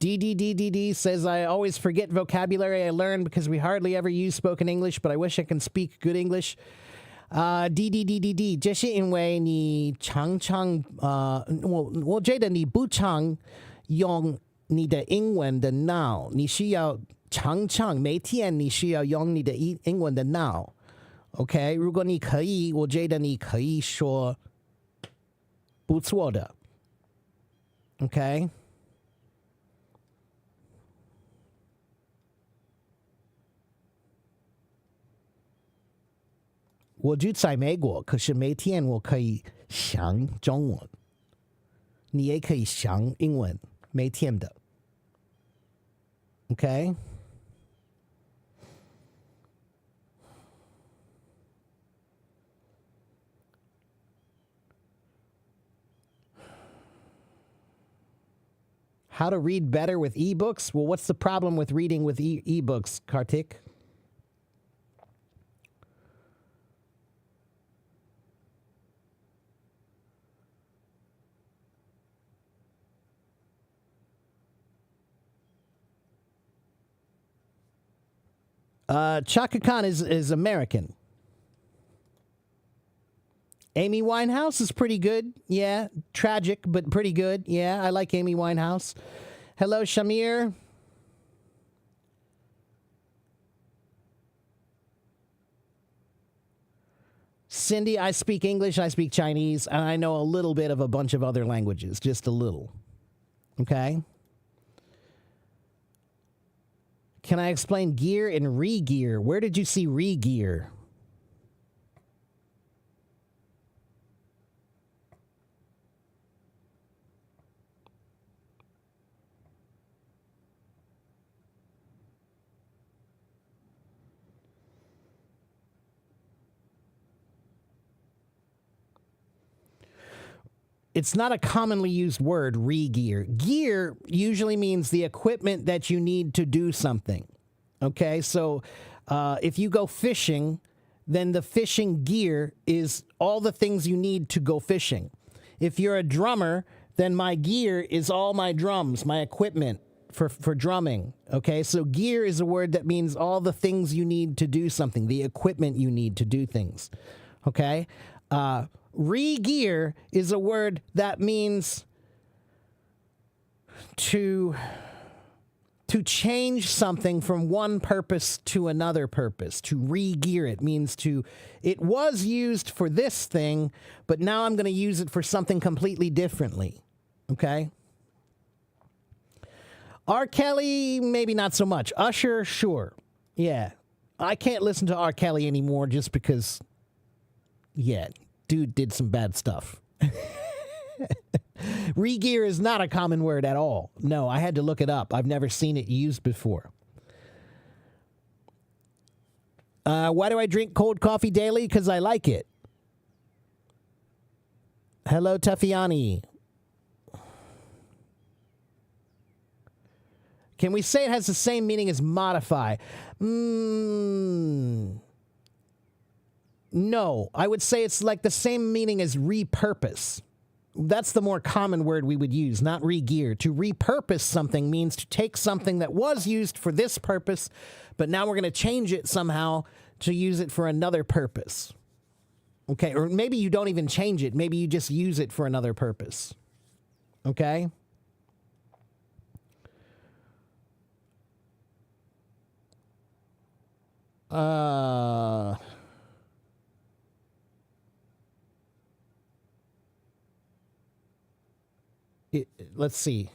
DDDDD says, I always forget vocabulary I learned because we hardly ever use spoken English, but I wish I can speak good English. DDDDD 这是因为你常常我觉得你不常用你的英文的脑，你需要常常每天你需要用你的英文的脑。OK， 如果你可以，我觉得你可以说不错的。OK。我住在美国，可是每天我可以想中文，你也可以想英文，每天的。OK？ How to read better with ebooks? Well, what's the problem with reading with ebooks, Kartik? Chaka Khan is American. Amy Winehouse is pretty good. Yeah. Tragic, but pretty good. Yeah, I like Amy Winehouse. Hello, Shamir. Cindy, I speak English, I speak Chinese, and I know a little bit of a bunch of other languages. Just a little. Okay? Can I explain gear and re-gear? Where did you see re-gear? It's not a commonly used word, re-gear. Gear usually means the equipment that you need to do something. Okay, so if you go fishing, then the fishing gear is all the things you need to go fishing. If you're a drummer, then my gear is all my drums, my equipment for drumming. Okay, so gear is a word that means all the things you need to do something, the equipment you need to do things. Okay? Re-gear is a word that means to change something from one purpose to another purpose. To re-gear it means it was used for this thing, but now I'm going to use it for something completely differently. Okay? R. Kelly, maybe not so much. Usher, sure. Yeah. I can't listen to R. Kelly anymore just because, yeah, dude did some bad stuff. Re-gear is not a common word at all. No, I had to look it up. I've never seen it used before. Why do I drink cold coffee daily? Because I like it. Hello, Tafiani. Can we say it has the same meaning as modify? No, I would say it's like the same meaning as repurpose. That's the more common word we would use, not re-gear. To repurpose something means to take something that was used for this purpose, but now we're going to change it somehow to use it for another purpose. Okay, or maybe you don't even change it. Maybe you just use it for another purpose. Okay? Let's see.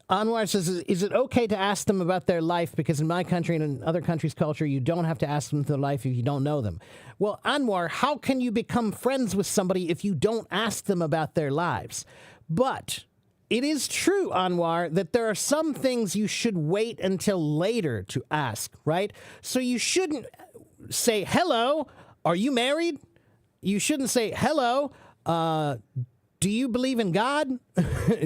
Anwar says, is it okay to ask them about their life? Because in my country and in other countries' culture, you don't have to ask them their life if you don't know them. Well, Anwar, how can you become friends with somebody if you don't ask them about their lives? But it is true, Anwar, that there are some things you should wait until later to ask, right? So you shouldn't say, hello, are you married? You shouldn't say, hello, do you believe in God?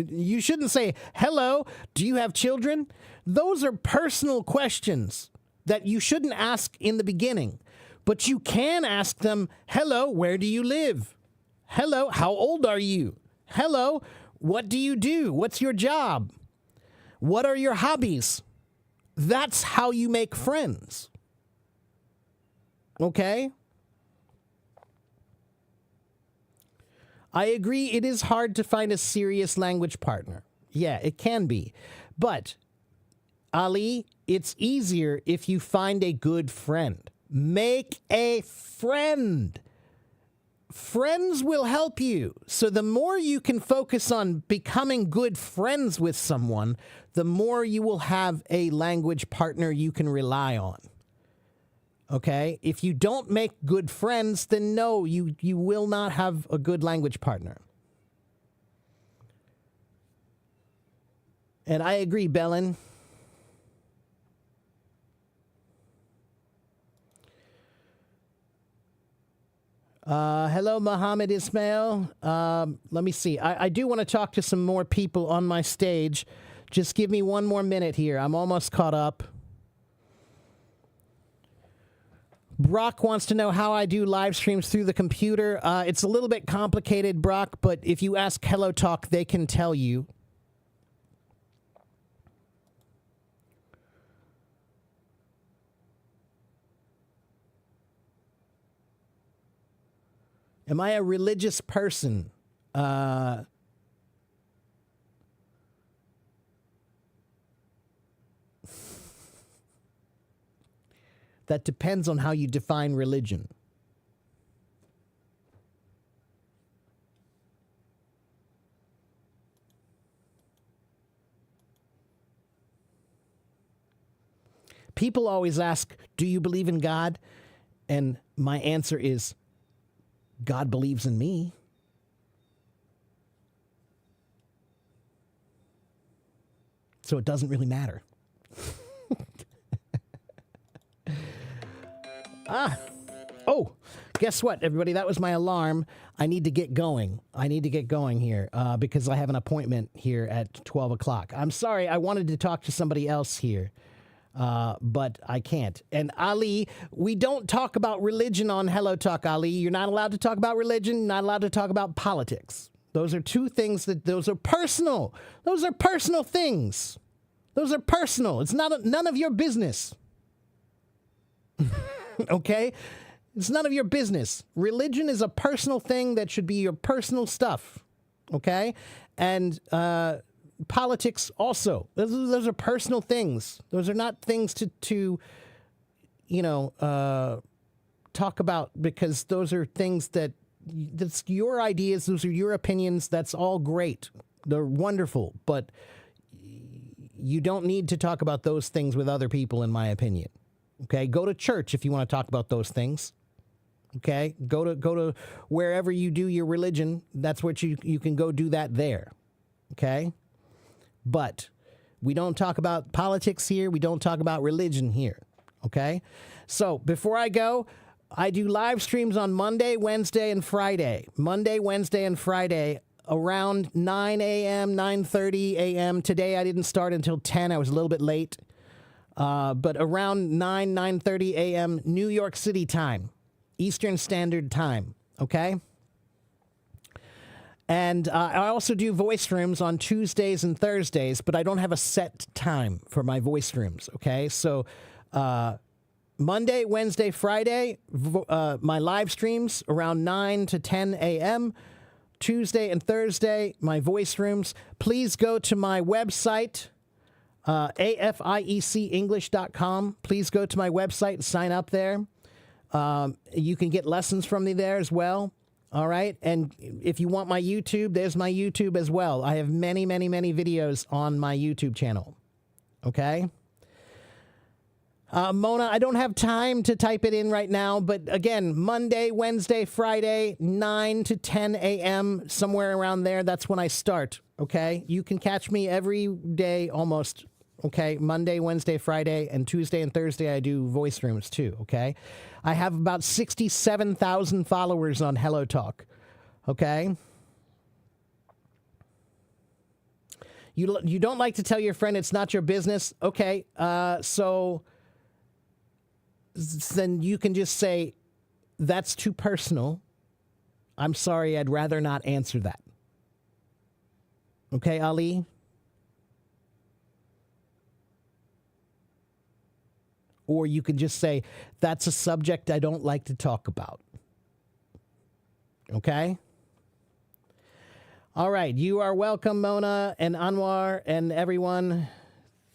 You shouldn't say, hello, do you have children? Those are personal questions that you shouldn't ask in the beginning. But you can ask them, hello, where do you live? Hello, how old are you? Hello, what do you do? What's your job? What are your hobbies? That's how you make friends. Okay? I agree, it is hard to find a serious language partner. Yeah, it can be. But, Ali, it's easier if you find a good friend. Make a friend. Friends will help you. So the more you can focus on becoming good friends with someone, the more you will have a language partner you can rely on. Okay? If you don't make good friends, then no, you will not have a good language partner. And I agree, Belen. Hello, Muhammad Ismail. Let me see. I do want to talk to some more people on my stage. Just give me one more minute here. I'm almost caught up. Brock wants to know how I do live streams through the computer. It's a little bit complicated, Brock, but if you ask Hello Talk, they can tell you. Am I a religious person? That depends on how you define religion. People always ask, do you believe in God? And my answer is, God believes in me. So it doesn't really matter. Oh, guess what, everybody? That was my alarm. I need to get going. Here because I have an appointment here at 12 o'clock. I'm sorry. I wanted to talk to somebody else here, but I can't. And Ali, we don't talk about religion on Hello Talk, Ali. You're not allowed to talk about religion, not allowed to talk about politics. Those are two things those are personal. Those are personal things. Those are personal. It's none of your business. Okay? It's none of your business. Religion is a personal thing that should be your personal stuff. Okay? And politics also. Those are personal things. Those are not things to talk about, because those are things that's your ideas. Those are your opinions. That's all great. They're wonderful. But you don't need to talk about those things with other people, in my opinion. Okay, go to church if you want to talk about those things. Okay, go to wherever you do your religion. That's what you can go do that there. Okay, but we don't talk about politics here. We don't talk about religion here. Okay, so before I go, I do live streams on Monday, Wednesday, and Friday. Monday, Wednesday, and Friday around 9 a.m., 9:30 a.m. Today I didn't start until 10. I was a little bit late. But around 9:30 a.m. New York City time, Eastern Standard Time, okay? And I also do voice rooms on Tuesdays and Thursdays, but I don't have a set time for my voice rooms, okay? So Monday, Wednesday, Friday, my live streams around 9 to 10 a.m., Tuesday and Thursday, my voice rooms. Please go to my website, AFIECEnglish.com. Please go to my website and sign up there. You can get lessons from me there as well. All right. And if you want my YouTube, there's my YouTube as well. I have many, many, many videos on my YouTube channel. Okay. Mona, I don't have time to type it in right now, but again, Monday, Wednesday, Friday, 9 to 10 a.m., somewhere around there. That's when I start. Okay. You can catch me every day almost. Okay. Monday, Wednesday, Friday, and Tuesday and Thursday, I do voice rooms too. Okay. I have about 67,000 followers on Hello Talk. Okay. You don't like to tell your friend it's not your business. Okay. So then you can just say, that's too personal. I'm sorry, I'd rather not answer that. Okay, Ali? Or you can just say, that's a subject I don't like to talk about. Okay? All right, you are welcome, Mona and Anwar and everyone.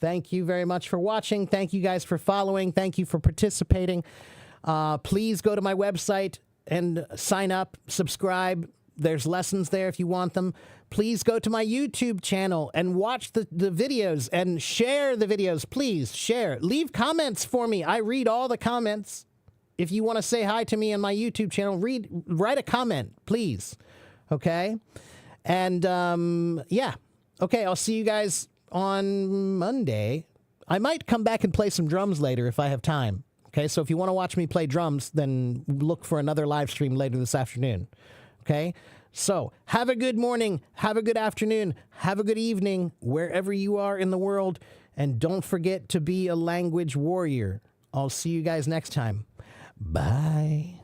Thank you very much for watching. Thank you guys for following. Thank you for participating. Please go to my website and sign up, subscribe. There's lessons there if you want them. Please go to my YouTube channel and watch the videos and share the videos. Please share. Leave comments for me. I read all the comments. If you want to say hi to me on my YouTube channel, write a comment, please. Okay? And yeah. Okay, I'll see you guys on Monday. I might come back and play some drums later if I have time. Okay, so if you want to watch me play drums, then look for another live stream later this afternoon. Okay, so have a good morning, have a good afternoon, have a good evening, wherever you are in the world, and don't forget to be a language warrior. I'll see you guys next time. Bye.